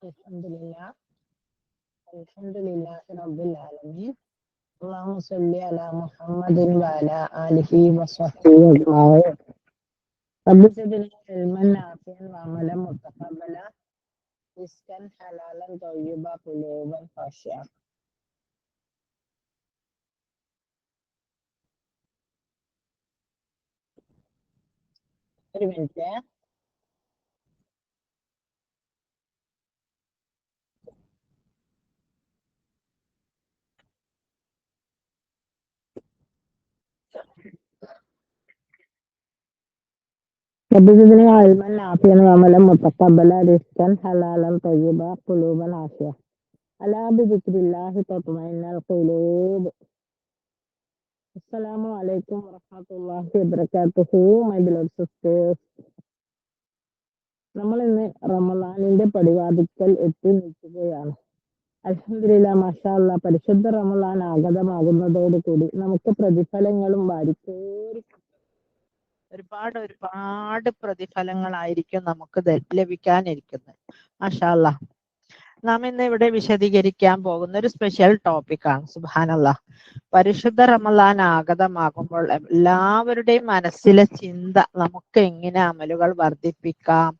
الحمد لله رب العالمين. اللهم صل على محمد وعلى آله وصحبه أجمعين. رب زدنا علما نافعا وعملا متقبلا رزقا حلالا طيبا قلوبا خاشعة. ഒരു മിനിറ്റ്. رب زدنا علما نافعا وعملا متقبلا رزقا حلالا طيبا قلوبا خاشعة. ألا بذكر الله تطمئن القلوب. അസ്സലാമു അലൈക്കും വറഹ്മത്തുള്ളാഹി വബറകാതുഹു. മൈ ബിലോവഡ് സിസ്റ്റേഴ്സ്, നമ്മൾ ഇന്ന് റമളാനിന്റെ പടിവാതിക്കൽ എത്തി നിൽക്കുകയാണ്. അൽഹംദുലില്ലാഹ്, മാഷാ അല്ലാഹ്, പരിശുദ്ധ റമളാൻ ആഗതമാകുന്നതോടുകൂടി നമുക്ക് പ്രതിഫലങ്ങളും വാരിക്കോരി ഒരുപാട് പ്രതിഫലങ്ങളായിരിക്കും നമുക്ക് ലഭിക്കാനിരിക്കുന്നത്. മാഷാ അല്ലാഹ്, നാം ഇന്ന് ഇവിടെ വിശദീകരിക്കാൻ പോകുന്ന ഒരു സ്പെഷ്യൽ ടോപ്പിക്കാണ്. സുബ്ഹാനല്ലാഹ്, പരിശുദ്ധ റമളാൻ ആഗതമാകുമ്പോൾ എല്ലാവരുടെയും മനസ്സിലെ ചിന്ത നമുക്ക് എങ്ങനെ അമലുകൾ വർദ്ധിപ്പിക്കാം,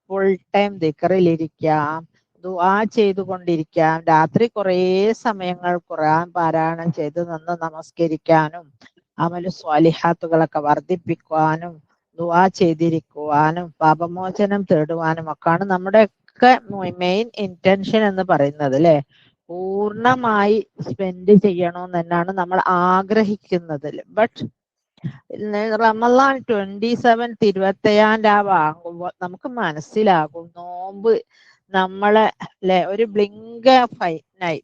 ഫുൾ ടൈം ദിക്റിലിരിക്കാം, ദുആ ചെയ്തുകൊണ്ടിരിക്കാം, രാത്രി കുറേ സമയങ്ങൾ ഖുർആൻ പാരായണം ചെയ്ത് നിന്ന് നമസ്കരിക്കാനും അമലു സ്വാലിഹാത്തുകളൊക്കെ വർദ്ധിപ്പിക്കുവാനും ദുആ ചെയ്തിരിക്കുവാനും പാപമോചനം തേടുവാനും ഒക്കെയാണ് നമ്മുടെ മെയിൻ ഇന്റൻഷൻ എന്ന് പറയുന്നത് അല്ലെ. പൂർണ്ണമായി സ്പെൻഡ് ചെയ്യണമെന്ന് തന്നെയാണ് നമ്മൾ ആഗ്രഹിക്കുന്നത്. ബട്ട് റമളാൻ 27 27 ആകുമ്പോൾ നമുക്ക് മനസ്സിലാകും നോമ്പ് നമ്മളെ അല്ലെ ഒരു ബ്ലിങ്ക് ഓഫ് ഐ,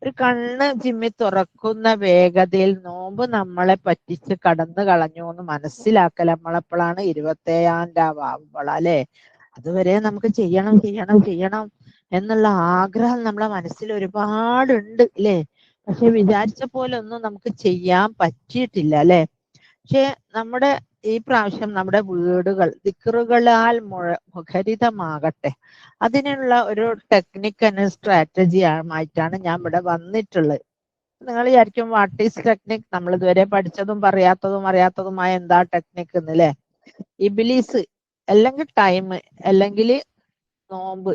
ഒരു കണ്ണ് ചിമ്മി തുറക്കുന്ന വേഗതയിൽ നോമ്പ് നമ്മളെ പറ്റിച്ച് കടന്നു കളഞ്ഞു എന്ന് മനസ്സിലാക്കൽ നമ്മളെപ്പോഴാണ് 27 ആകുമ്പോൾ അല്ലെ. അതുവരെ നമുക്ക് ചെയ്യണം ചെയ്യണം ചെയ്യണം എന്നുള്ള ആഗ്രഹം നമ്മളെ മനസ്സിൽ ഒരുപാടുണ്ട് അല്ലേ. പക്ഷെ വിചാരിച്ച പോലെ ഒന്നും നമുക്ക് ചെയ്യാൻ പറ്റിയിട്ടില്ല അല്ലെ. പക്ഷെ നമ്മുടെ ഈ പ്രാവശ്യം നമ്മുടെ വീടുകൾ ദിക്റുകളാൽ മുഖരിതമാകട്ടെ, അതിനുള്ള ഒരു ടെക്നിക്ക് സ്ട്രാറ്റജി ആയിട്ടാണ് ഞാൻ ഇവിടെ വന്നിട്ടുള്ളത്. നിങ്ങൾ വിചാരിക്കും വാട്ട് ഈസ് ടെക്നിക്, നമ്മൾ ഇതുവരെ പഠിച്ചതും അറിയാത്തതുമായ എന്താ ടെക്നിക്ക് എന്നല്ലേ. ഇബ്ലീസ് അല്ലെങ്കിൽ ടൈം അല്ലെങ്കിൽ നോമ്പ്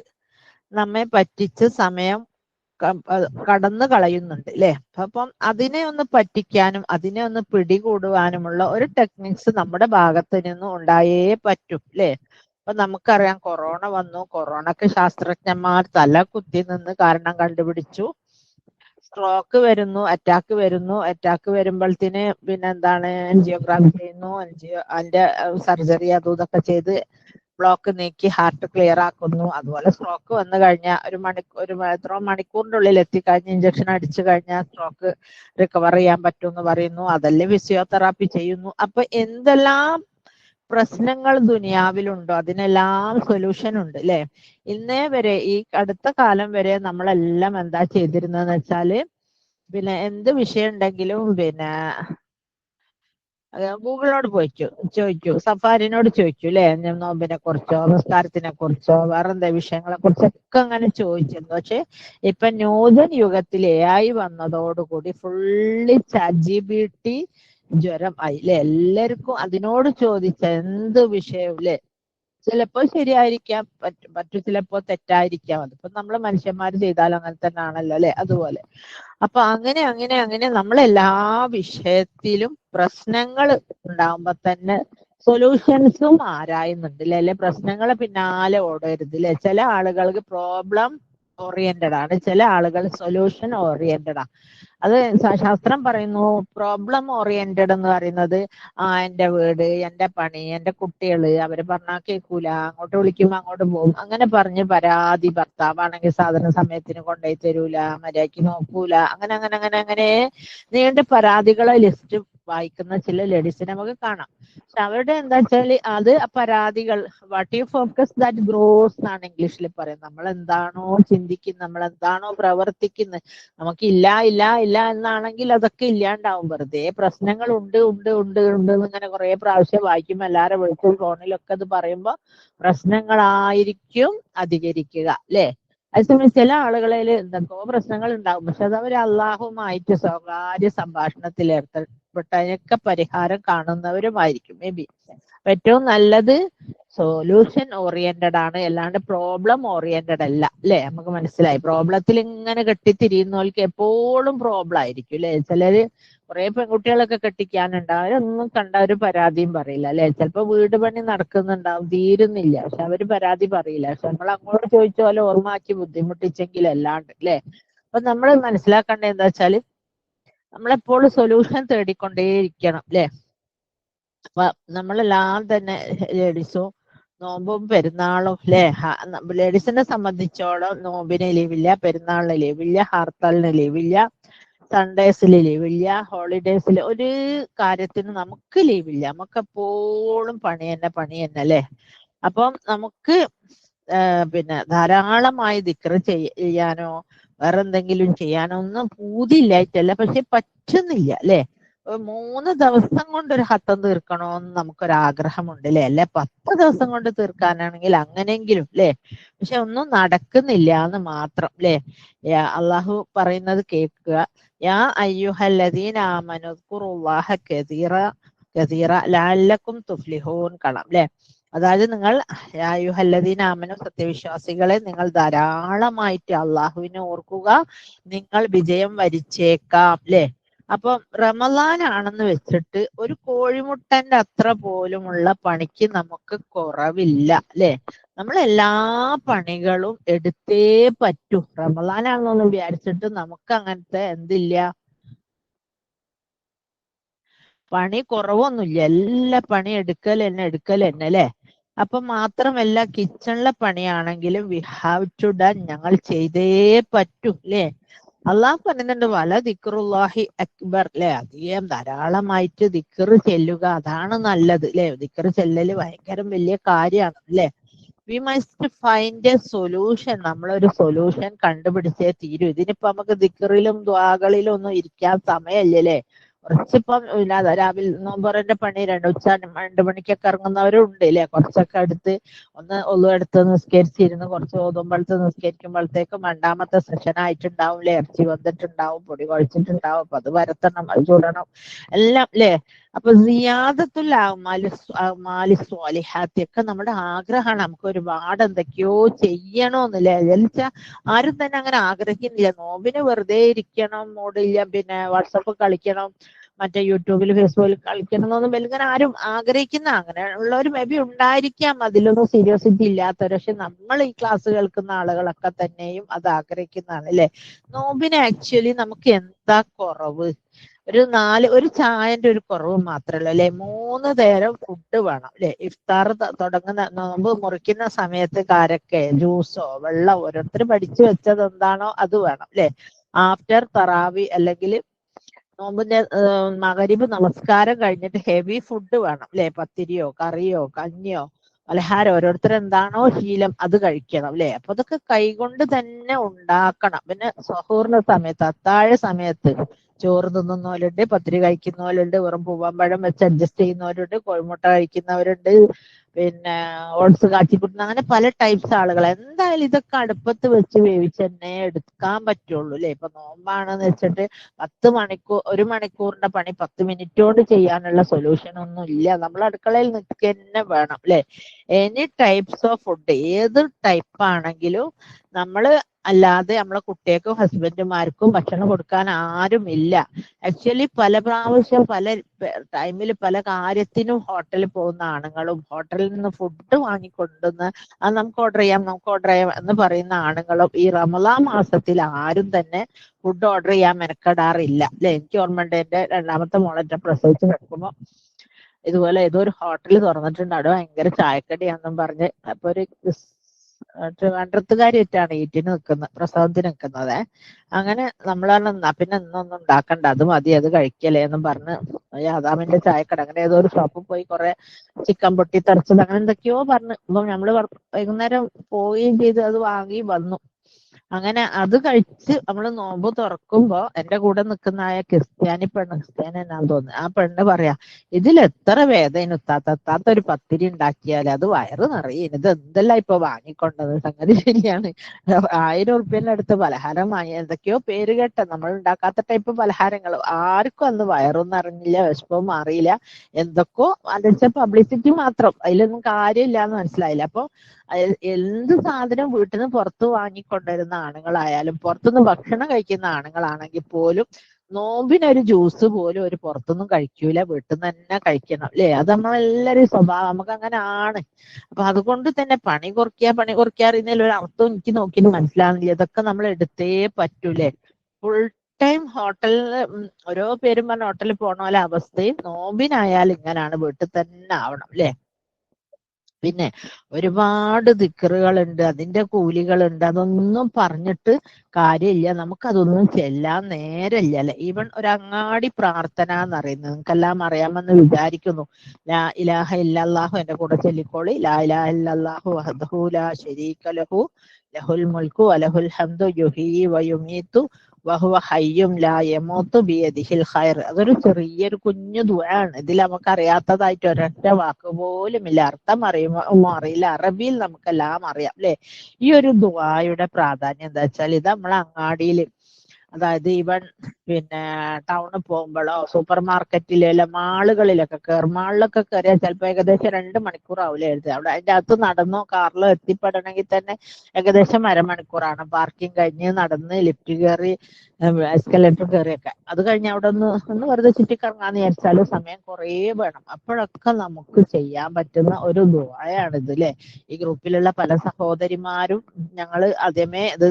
നമ്മെ പറ്റിച്ച് സമയം കടന്നു കളയുന്നുണ്ട് അല്ലെ. അപ്പം അതിനെ ഒന്ന് പറ്റിക്കാനും അതിനെ ഒന്ന് പിടികൂടുവാനുമുള്ള ഒരു ടെക്നിക്സ് നമ്മുടെ ഭാഗത്ത് നിന്നും ഉണ്ടായേ പറ്റും അല്ലെ. അപ്പൊ നമുക്കറിയാം, കൊറോണ വന്നു, കൊറോണക്ക് ശാസ്ത്രജ്ഞന്മാർ തല കുത്തി നിന്ന് കാരണം കണ്ടുപിടിച്ചു. സ്ട്രോക്ക് വരുന്നു, അറ്റാക്ക് വരുമ്പോഴത്തേന് പിന്നെന്താണ്, എൻജിയോഗ്രാം ചെയ്യുന്നു, അതിന്റെ സർജറി അതും ഇതൊക്കെ ചെയ്ത് ബ്ലോക്ക് നീക്കി ഹാർട്ട് ക്ലിയർ ആക്കുന്നു. അതുപോലെ സ്ട്രോക്ക് വന്നു കഴിഞ്ഞാൽ എത്ര മണിക്കൂറിന്റെ ഉള്ളിൽ എത്തിക്കഴിഞ്ഞ് ഇഞ്ചക്ഷൻ അടിച്ചു കഴിഞ്ഞാൽ സ്ട്രോക്ക് റിക്കവർ ചെയ്യാൻ പറ്റും എന്ന് പറയുന്നു. അതല്ലേ ഫിസിയോതെറാപ്പി ചെയ്യുന്നു. അപ്പൊ എന്തെല്ലാം പ്രശ്നങ്ങൾ ദുനിയാവിലുണ്ടോ അതിനെല്ലാം സൊല്യൂഷൻ ഉണ്ട് അല്ലെ. ഇന്നേ വരെ ഈ അടുത്ത കാലം വരെ നമ്മളെല്ലാം എന്താ ചെയ്തിരുന്നതെന്ന് വെച്ചാല്, പിന്നെ എന്ത് വിഷയം ഉണ്ടെങ്കിലും പിന്നെ ഗൂഗിളിനോട് ചോദിക്കൂ, സഫാരിനോട് ചോദിക്കൂ അല്ലെ. നോമ്പിനെ കുറിച്ചോ നിസ്കാരത്തിനെ കുറിച്ചോ വേറെ എന്താ വിഷയങ്ങളെ കുറിച്ചൊക്കെ അങ്ങനെ ചോദിച്ചിരുന്നു. പക്ഷെ ഇപ്പൊ ന്യൂജൻ യുഗത്തിൽ AI വന്നതോടുകൂടി ഫുള്ളി ChatGPT ജ്വരം ആയി അല്ലെ. എല്ലാവർക്കും അതിനോട് ചോദിച്ച എന്ത് വിഷയവും അല്ലെ. ചിലപ്പോൾ ശരിയായിരിക്കാം, മറ്റു ചിലപ്പോൾ തെറ്റായിരിക്കാം. അതിപ്പോ നമ്മള് മനുഷ്യന്മാർ ചെയ്താലും അങ്ങനെ തന്നെ ആണല്ലോ അല്ലെ. അതുപോലെ അപ്പൊ അങ്ങനെ നമ്മളെല്ലാ വിഷയത്തിലും പ്രശ്നങ്ങൾ ഉണ്ടാവുമ്പോ തന്നെ സൊല്യൂഷൻസും ആരായുന്നുണ്ട് അല്ലെ. പ്രശ്നങ്ങളെ പിന്നാലെ ഓടരുത് അല്ലെ. ചില ആളുകൾക്ക് പ്രോബ്ലം ഓറിയന്റഡ് ആണ്, ചില ആളുകൾ സൊല്യൂഷൻ ഓറിയന്റഡ് ആണ്. അത് ശാസ്ത്രം പറയുന്നു, പ്രോബ്ലം ഓറിയന്റഡ് എന്ന് പറയുന്നത് എന്റെ വീട്, എന്റെ പണി, എന്റെ കുട്ടികള്, അവര് പറഞ്ഞാൽ കേൾക്കൂല, അങ്ങോട്ട് വിളിക്കുമ്പോ അങ്ങോട്ട് പോകും, അങ്ങനെ പറഞ്ഞ് പരാതി. ഭർത്താവാണെങ്കിൽ സാധന സമയത്തിന് കൊണ്ടുപോയി തരൂല, മര്യാദയ്ക്ക് നോക്കൂല, അങ്ങനെ നീണ്ട പരാതികളെ ലിസ്റ്റ് വായിക്കുന്ന ചില ലേഡീസിനെ നമുക്ക് കാണാം. പക്ഷെ അവരുടെ എന്താ വെച്ചാല് അത് പരാതികൾ what you focus that gross എന്നാണ് ഇംഗ്ലീഷിൽ പറയുന്നത്. നമ്മൾ എന്താണോ ചിന്തിക്കുന്നത്, നമ്മൾ എന്താണോ പ്രവർത്തിക്കുന്നത്, നമുക്ക് ഇല്ല എന്നാണെങ്കിൽ അതൊക്കെ ഇല്ലാണ്ടാവും. വെറുതെ പ്രശ്നങ്ങൾ ഉണ്ട് ഇങ്ങനെ കുറെ പ്രാവശ്യം വായിക്കുമ്പോൾ എല്ലാവരും വിളിച്ചും ഫോണിലൊക്കെ അത് പറയുമ്പോ പ്രശ്നങ്ങളായിരിക്കും അധികരിക്കുക അല്ലെ. അതേസമയം ചില ആളുകളിൽ എന്തൊക്കെയോ പ്രശ്നങ്ങൾ ഉണ്ടാവും, പക്ഷെ അത് അവർ അള്ളാഹുമായിട്ട് സ്വകാര്യ സംഭാഷണത്തിൽ ഏർപ്പെട്ട അതിനൊക്കെ പരിഹാരം കാണുന്നവരുമായിരിക്കും മേ ബി. ഏറ്റവും നല്ലത് സൊല്യൂഷൻ ഓറിയന്റഡ് ആണ്, അല്ലാണ്ട് പ്രോബ്ലം ഓറിയന്റഡ് അല്ല. അല്ലെ? നമുക്ക് മനസ്സിലായി. പ്രോബ്ലത്തിൽ ഇങ്ങനെ കെട്ടിത്തിരിയുന്നവർക്ക് എപ്പോഴും പ്രോബ്ലം ആയിരിക്കും. അല്ലെ? ചിലര് കുറെ പെൺകുട്ടികളൊക്കെ കെട്ടിക്കാനുണ്ടാവും, അവരൊന്നും കണ്ട ഒരു പരാതിയും പറയില്ല. അല്ലെ? ചിലപ്പോ വീട് പണി നടക്കുന്നുണ്ടാവും, തീരുന്നില്ല, പക്ഷെ അവര് പരാതി പറയില്ല. പക്ഷെ നമ്മൾ അങ്ങോട്ട് ചോദിച്ച പോലെ ഓർമ്മാക്കി ബുദ്ധിമുട്ടിച്ചെങ്കിൽ അല്ലാണ്ട്. അല്ലെ? അപ്പൊ നമ്മൾ മനസ്സിലാക്കേണ്ടത് എന്താ വെച്ചാല് നമ്മളെപ്പോഴും സൊല്യൂഷൻ തേടിക്കൊണ്ടേയിരിക്കണം. അല്ലെ? അപ്പൊ നമ്മളെല്ലാം തന്നെ ലേഡീസും നോമ്പും പെരുന്നാളും അല്ലെ, ലേഡീസിനെ സംബന്ധിച്ചോളം നോമ്പിന് ലീവില്ല, പെരുന്നാളിന് ലീവില്ല, ഹർത്താലിന് ലീവില്ല, സൺഡേസിൽ ലീവില്ല, ഹോളിഡേസിൽ ഒരു കാര്യത്തിന് നമുക്ക് ലീവില്ല. നമുക്ക് എപ്പോഴും പണി തന്നെ അല്ലെ? അപ്പം നമുക്ക് പിന്നെ ധാരാളമായി ദിക്റ് ചെയ്യാനോ വേറെ എന്തെങ്കിലും ചെയ്യാനോ ഒന്നും പൂതിയില്ലായിട്ടല്ല, പക്ഷെ പറ്റുന്നില്ല. അല്ലെ? 3 ദിവസം കൊണ്ട് ഒരു ഹത്തം തീർക്കണോന്ന് നമുക്കൊരാഗ്രഹമുണ്ട്. അല്ലെ? 10 ദിവസം കൊണ്ട് തീർക്കാനാണെങ്കിൽ അങ്ങനെയെങ്കിലും. അല്ലെ? പക്ഷെ ഒന്നും നടക്കുന്നില്ല എന്ന് മാത്രം. അല്ലെ? അള്ളാഹു പറയുന്നത് കേൾക്കുക. യാ അയ്യുഹല്ലദീന ആമനു ഉദ്കുറുല്ലാഹ കസീറ ലഅല്ലക്കും തുഫ്ലിഹൂൻ കളം. അല്ലെ? അതായത് നിങ്ങൾ യാ അയ്യുഹല്ലദീന ആമനു, സത്യവിശ്വാസികളെ, നിങ്ങൾ ധാരാളമായിട്ട് അള്ളാഹുവിനെ ഓർക്കുക, നിങ്ങൾ വിജയം വരിച്ചേക്കാം. അല്ലെ? അപ്പം റമദാനാണെന്ന് വെച്ചിട്ട് ഒരു കോഴിമുട്ടന്റെ അത്ര പോലുമുള്ള പണിക്ക് നമുക്ക് കുറവില്ല. അല്ലെ? നമ്മൾ എല്ലാ പണികളും എടുത്തേ പറ്റൂ. റമദാനാണെന്നൊന്നും വിചാരിച്ചിട്ട് നമുക്ക് അങ്ങനത്തെ എന്തില്ല, പണി കുറവൊന്നുമില്ല. എല്ലാ പണി എടുക്കൽ തന്നെ അല്ലെ? അപ്പൊ മാത്രമല്ല കിച്ചണിലെ പണിയാണെങ്കിലും വി ഹാവ് ടു ഡൺ, ഞങ്ങൾ ചെയ്തേ പറ്റൂ. അല്ലെ? അള്ളാഹ് പറയുന്നുണ്ട് വല ദിക്റുല്ലാഹി അക്ബർ. അല്ലെ? അധികം ധാരാളമായിട്ട് ദിക്റ് ചെല്ലുക, അതാണ് നല്ലത്. അല്ലെ? ദിക്റ് ചെല്ലല് ഭയങ്കര വലിയ കാര്യമാണ്. അല്ലെ? We must find A solution. നമ്മളൊരു സൊല്യൂഷൻ കണ്ടുപിടിച്ചേ തീരൂ. ഇതിനിപ്പോ നമുക്ക് ദിക്റിലും ദ്വാകളിലും ഒന്നും ഇരിക്കാൻ സമയമില്ല. അല്ലെ? കുറച്ചിപ്പം രാവിലെ നോമ്പറിന്റെ പണി 2 മണിക്കൊക്കെ ഇറങ്ങുന്നവരും ഉണ്ട്. അല്ലെ? കുറച്ചൊക്കെ അടുത്ത് ഒന്ന് എടുത്ത് നിസ്കരിച്ചിരുന്ന് കുറച്ച് ഓതുമ്പോഴത്തെ നിസ്കരിക്കുമ്പോഴത്തേക്കും 2ാമത്തെ സെഷൻ ആയിട്ടുണ്ടാവും. അല്ലെ? ഇറച്ചി വന്നിട്ടുണ്ടാവും, പൊടി കുഴച്ചിട്ടുണ്ടാവും, അപ്പൊ അത് വരത്തണം, അത് ചൂടണം, എല്ലാം. അല്ലെ? അപ്പൊ സിയാദത്തുൽ അഅ്മാലി സ്വാലിഹാത്തി ഒക്കെ നമ്മുടെ ആഗ്രഹമാണ്. നമുക്ക് ഒരുപാട് എന്തൊക്കെയോ ചെയ്യണോന്നില്ലേ? വെച്ചാൽ ആരും തന്നെ അങ്ങനെ ആഗ്രഹിക്കുന്നില്ല. നോമ്പിന് വെറുതെ ഇരിക്കണം, മൂടില്ല, പിന്നെ വാട്സപ്പ് കളിക്കണം, മറ്റേ യൂട്യൂബിൽ ഫേസ്ബുക്കിൽ കളിക്കണം എന്നൊന്നും വലിങ്ങനെ ആരും ആഗ്രഹിക്കുന്ന, അങ്ങനെ ഉള്ളവർ മേ ബി ഉണ്ടായിരിക്കാം, അതിലൊന്നും സീരിയോസിറ്റി ഇല്ലാത്തവർ. പക്ഷെ നമ്മൾ ഈ ക്ലാസ് കേൾക്കുന്ന ആളുകളൊക്കെ തന്നെയും അത് ആഗ്രഹിക്കുന്നതാണ്. അല്ലെ? നോമ്പിന് ആക്ച്വലി നമുക്ക് എന്താ കുറവ്? ഒരു ചായന്റെ ഒരു കുറവ് മാത്രമല്ല. അല്ലെ? 3 നേരം ഫുഡ് വേണം. അല്ലെ? ഇഫ്താർ തുടങ്ങുന്ന നോമ്പ് മുറിക്കുന്ന സമയത്ത് കാരക്കെ ജ്യൂസോ വെള്ളം ഓരോരുത്തർ പഠിച്ചു വെച്ചത് എന്താണോ അത് വേണം. അല്ലെ? ആഫ്റ്റർ തറാവി അല്ലെങ്കിൽ നോമ്പിന്റെ മഗ്‌രിബ് നമസ്കാരം കഴിഞ്ഞിട്ട് ഹെവി ഫുഡ് വേണം. അല്ലെ? പത്തിരിയോ കറിയോ കഞ്ഞിയോ പലഹാരം ഓരോരുത്തർ എന്താണോ ശീലം അത് കഴിക്കണം. അല്ലെ? അപ്പൊ അതൊക്കെ കൈകൊണ്ട് തന്നെ ഉണ്ടാക്കണം. പിന്നെ സഹൂറിന്റെ സമയത്ത്, അത്താഴ സമയത്ത് ചോറ് തിന്നുന്നവരുണ്ട്, പത്തിരി കഴിക്കുന്നവരുണ്ട്, വെറും പൂവമ്പഴം വെച്ച് അഡ്ജസ്റ്റ് ചെയ്യുന്നവരുണ്ട്, കോഴിമുട്ട കഴിക്കുന്നവരുണ്ട്, പിന്നെ ഓട്സ് കാച്ചി കുട്ടുന്ന, അങ്ങനെ പല ടൈപ്സ് ആളുകൾ. എന്തായാലും ഇതൊക്കെ അടുപ്പത്ത് വെച്ച് വേവിച്ച് തന്നെ എടുക്കാൻ പറ്റുള്ളൂ. അല്ലെ? ഇപ്പൊ നോമ്പാണെന്ന് വെച്ചിട്ട് 1 മണിക്കൂറിന്റെ പണി 10 മിനിറ്റ് കൊണ്ട് ചെയ്യാനുള്ള സൊല്യൂഷൻ ഒന്നും ഇല്ല. നമ്മൾ അടുക്കളയിൽ നിൽക്കുക തന്നെ വേണം. അല്ലെ? എനി ടൈപ്സ് ഓഫ് ഫുഡ്, ഏത് ടൈപ്പ് ആണെങ്കിലും നമ്മള് അല്ലാതെ നമ്മളെ കുട്ടികൾക്കും ഹസ്ബൻഡുമാർക്കും ഭക്ഷണം കൊടുക്കാൻ ആരും ഇല്ല. ആക്ച്വലി പല പ്രാവശ്യം പല ടൈമിൽ പല കാര്യത്തിനും ഹോട്ടലിൽ പോകുന്ന ആണുങ്ങളും ഹോട്ടലിൽ നിന്ന് ഫുഡ് വാങ്ങിക്കൊണ്ടുവന്ന് അത് നമുക്ക് ഓർഡർ ചെയ്യാം എന്ന് പറയുന്ന ആണുങ്ങളും ഈ റമദാൻ മാസത്തിൽ ആരും തന്നെ ഫുഡ് ഓർഡർ ചെയ്യാൻ മെനക്കെടാറില്ല. അല്ലെ? എനിക്ക് ഓർമ്മയുണ്ട്, എന്റെ 2ാമത്തെ മോളെ പ്രസവിച്ച് കിടക്കുമ്പോ ഇതുപോലെ ഏതോ ഒരു ഹോട്ടൽ തുറന്നിട്ടുണ്ട്, അവിടെ ഭയങ്കര ചായക്കടിയാണെന്നും പറഞ്ഞ്. അപ്പൊ ഒരു ട്രിവാൻഡ്രത്തുകാരിയായിട്ടാണ് ഈറ്റിന് നിൽക്കുന്നത്, പ്രസവത്തിന് നിൽക്കുന്നത്. അങ്ങനെ നമ്മളാണ് പിന്നെ ഇന്നൊന്നും ഉണ്ടാക്കണ്ട, അത് മതി, അത് കഴിക്കലേ എന്നും പറഞ്ഞ് യാദാമിന്റെ ചായക്കട അങ്ങനെ ഏതോ ഒരു ഷോപ്പിൽ പോയി കുറെ ചിക്കൻ പൊട്ടി തെറിച്ചത് അങ്ങനെ എന്തൊക്കെയോ പറഞ്ഞു. അപ്പൊ നമ്മള് വൈകുന്നേരം പോവുകയും ചെയ്ത് അത് വാങ്ങി വന്നു. അങ്ങനെ അത് കഴിച്ച് നമ്മൾ നോമ്പ് തുറക്കുമ്പോ എന്റെ കൂടെ നിൽക്കുന്ന ആ ക്രിസ്ത്യാനി എന്നാന്ന് തോന്നുന്നു, ആ പെണ്ണ് പറയാ, ഇതിൽ എത്ര വേദന എത്താത്ത ഒരു പത്തിരി ഉണ്ടാക്കിയാൽ അത് വയറ് നിറയും, ഇത് എന്തെല്ലാം ഇപ്പൊ വാങ്ങിക്കൊണ്ടത്. സംഗതി ശരിയാണ്. 1000 ഉറുപ്പ്യന്റെ അടുത്ത് പലഹാരം വാങ്ങി, എന്തൊക്കെയോ പേര് കേട്ട നമ്മൾ ഉണ്ടാക്കാത്ത ടൈപ്പ് പലഹാരങ്ങൾ. ആർക്കും അന്ന് വയറും നിറഞ്ഞില്ല, വിശപ്പും മാറിയില്ല. എന്തൊക്കെയോ അതെച്ച പബ്ലിസിറ്റി മാത്രം, അതിലൊന്നും കാര്യമില്ല എന്ന് മനസ്സിലായില്ല. അപ്പൊ എന്ത് സാധനം വീട്ടിൽ നിന്ന് പുറത്ത് വാങ്ങിക്കൊണ്ടുവരുന്ന ആണുങ്ങളായാലും പുറത്തുനിന്ന് ഭക്ഷണം കഴിക്കുന്ന ആണുങ്ങളാണെങ്കിൽ പോലും നോമ്പിനൊരു ജ്യൂസ് പോലും ഒരു പുറത്തൊന്നും കഴിക്കൂല, വീട്ടിൽ നിന്ന് തന്നെ കഴിക്കണം അല്ലേ? അത് നമ്മളെല്ലാവരും സ്വഭാവം, നമുക്ക് അങ്ങനെ ആണ്. അപ്പൊ അതുകൊണ്ട് തന്നെ പണി കുറയ്ക്കുക അറിയുന്നതിൽ ഒരു അർത്ഥം എനിക്ക് നോക്കിയിട്ട് മനസ്സിലാവുന്നില്ല. ഇതൊക്കെ നമ്മൾ എടുത്തേ പറ്റൂലേ? ഫുൾ ടൈം ഹോട്ടലിൽ ഓരോ പേരും പറഞ്ഞ ഹോട്ടലിൽ പോണ പോലെ അവസ്ഥയും നോമ്പിനായാലും ഇങ്ങനാണ്, വീട്ടിൽ തന്നെ ആവണം അല്ലേ? പിന്നെ ഒരുപാട് ദിക്റുകളുണ്ട്, അതിന്റെ കൂലികളുണ്ട്, അതൊന്നും പറഞ്ഞിട്ട് കാര്യമില്ല. നമുക്കതൊന്നും ചെല്ലാൻ നേരമില്ല അല്ലെ? ഈവൻ ഒരു അങ്ങാടി പ്രാർത്ഥന എന്ന് പറയുന്നത് നിങ്ങൾക്കെല്ലാം അറിയാമെന്ന് വിചാരിക്കുന്നു. ലാ ഇലാഹ ഇല്ലല്ലാഹു, എന്റെ കൂടെ ചൊല്ലിക്കോളി. ലാ ഇലാഹ ഇല്ലല്ലാഹു വഹ്ദഹു ലാ ശരീക ലഹു ലഹുൽ മുൽക്കു വലഹുൽ ഹംദു യുഹ്യി വയുമീതു വഹുവ ഹയ്യും ലാ യമൂതു ബിയദിഹിൽ ഖൈർ. അതൊരു ചെറിയൊരു കുഞ്ഞു ദുആണ്. ഇതിൽ നമുക്ക് അറിയാത്തതായിട്ട് ഒരൊറ്റ വാക്ക് പോലും ഇല്ല. അർത്ഥം അറിയില്ല, അറബിയിൽ നമുക്കെല്ലാം അറിയാം അല്ലെ? ഈ ഒരു ദുആയുടെ പ്രാധാന്യം എന്താ വെച്ചാൽ, ഇത് നമ്മളെ അങ്ങാടിയിൽ, അതായത് ഇവൻ പിന്നെ ടൗണിൽ പോകുമ്പോഴോ സൂപ്പർ മാർക്കറ്റിലെ മാളുകളിലൊക്കെ കയറും. മാളിലൊക്കെ കയറിയാൽ ചിലപ്പോൾ ഏകദേശം 2 മണിക്കൂറാവില്ല എഴുതുക. അവിടെ അതിന്റെ അകത്ത് നടന്നോ കാറിലോ എത്തിപ്പെടണമെങ്കിൽ തന്നെ ഏകദേശം അരമണിക്കൂറാണ്. പാർക്കിംഗ് കഴിഞ്ഞ് നടന്ന് ലിഫ്റ്റ് കയറി എസ്കലേറ്റർ കയറിയൊക്കെ അത് കഴിഞ്ഞ് അവിടെ ഒന്ന് വെറുതെ ചുറ്റിക്കറങ്ങാന്ന് വിചാരിച്ചാലും സമയം കുറേ വേണം. അപ്പോഴൊക്കെ നമുക്ക് ചെയ്യാൻ പറ്റുന്ന ഒരു ദുആയാണിത് അല്ലെ? ഈ ഗ്രൂപ്പിലുള്ള പല സഹോദരിമാരും ഞങ്ങള് ആദ്യമേ ഇത്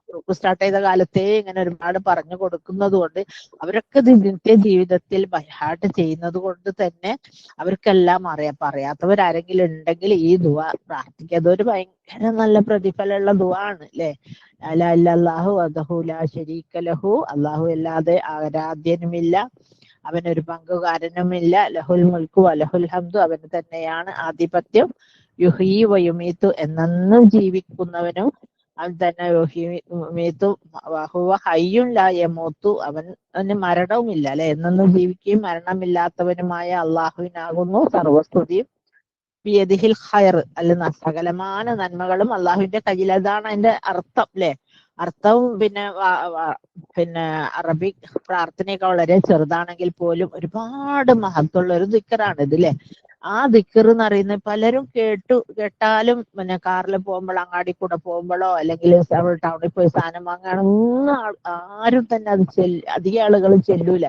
ഗ്രൂപ്പ് സ്റ്റാർട്ട് ചെയ്ത കാലത്തേ ഇങ്ങനെ ഒരുപാട് പറഞ്ഞു കൊടുക്കുന്നത് കൊണ്ട് അവരൊക്കെ ഇത് നിത്യ ജീവിതത്തിൽ ബൈഹാർട്ട് ചെയ്യുന്നത് കൊണ്ട് തന്നെ അവർക്കെല്ലാം അറിയാം. പറയാത്തവരാരെങ്കിലും ഉണ്ടെങ്കിൽ ഈ ദുആ പ്രാർത്ഥിക്കുക. അതൊരു ഭയങ്കര നല്ല പ്രതിഫലമുള്ള ദുആ ആണ് അല്ലെ? ലാ ഇല്ലല്ലാഹു വഹ്ദഹു ലാ ശരീക ലഹു, അല്ലാഹു അല്ലാതെ ആരാധ്യനുമില്ല, അവനൊരു പങ്കുകാരനുമില്ല. ലഹുൽ മുൽക്കു വലഹുൽ ഹംദു, അവന് തന്നെയാണ് ആധിപത്യം. യുഹ്യി വയുമീതു, എന്നെന്നും ജീവിക്കുന്നവനും അവൻ തന്നെ. യുഹ്യി വഹുവ ഹയ്യുൻ ലാ യമൂതു, അവന് മരണവുമില്ല അല്ലെ? എന്നെന്നും ജീവിക്കുകയും മരണമില്ലാത്തവനുമായ അള്ളാഹുവിനാകുന്നു സർവസ്തുതിയും. ബിയദിഹിൽ ഖൈർ, അല്ല സകലമാന നന്മകളും അള്ളാഹുവിന്റെ കയ്യിൽ. അതാണ് അതിന്റെ അർത്ഥം അല്ലെ? അർത്ഥവും പിന്നെ അറബിക് പ്രാർത്ഥനയൊക്കെ വളരെ ചെറുതാണെങ്കിൽ പോലും ഒരുപാട് മഹത്വമുള്ള ഒരു ദിക്റാണ് ഇത് അല്ലെ? ആ ദിക്ർ എന്ന് പറയുന്നത് പലരും കേട്ടാലും പിന്നെ കാറിൽ പോകുമ്പോൾ, അങ്ങാടി കൂടെ പോകുമ്പോഴോ അല്ലെങ്കിൽ ടൗണിൽ പോയി സാധനം വാങ്ങുകയാണെന്ന് ആരും തന്നെ അത് അധികം ആളുകൾ ചെല്ലൂല.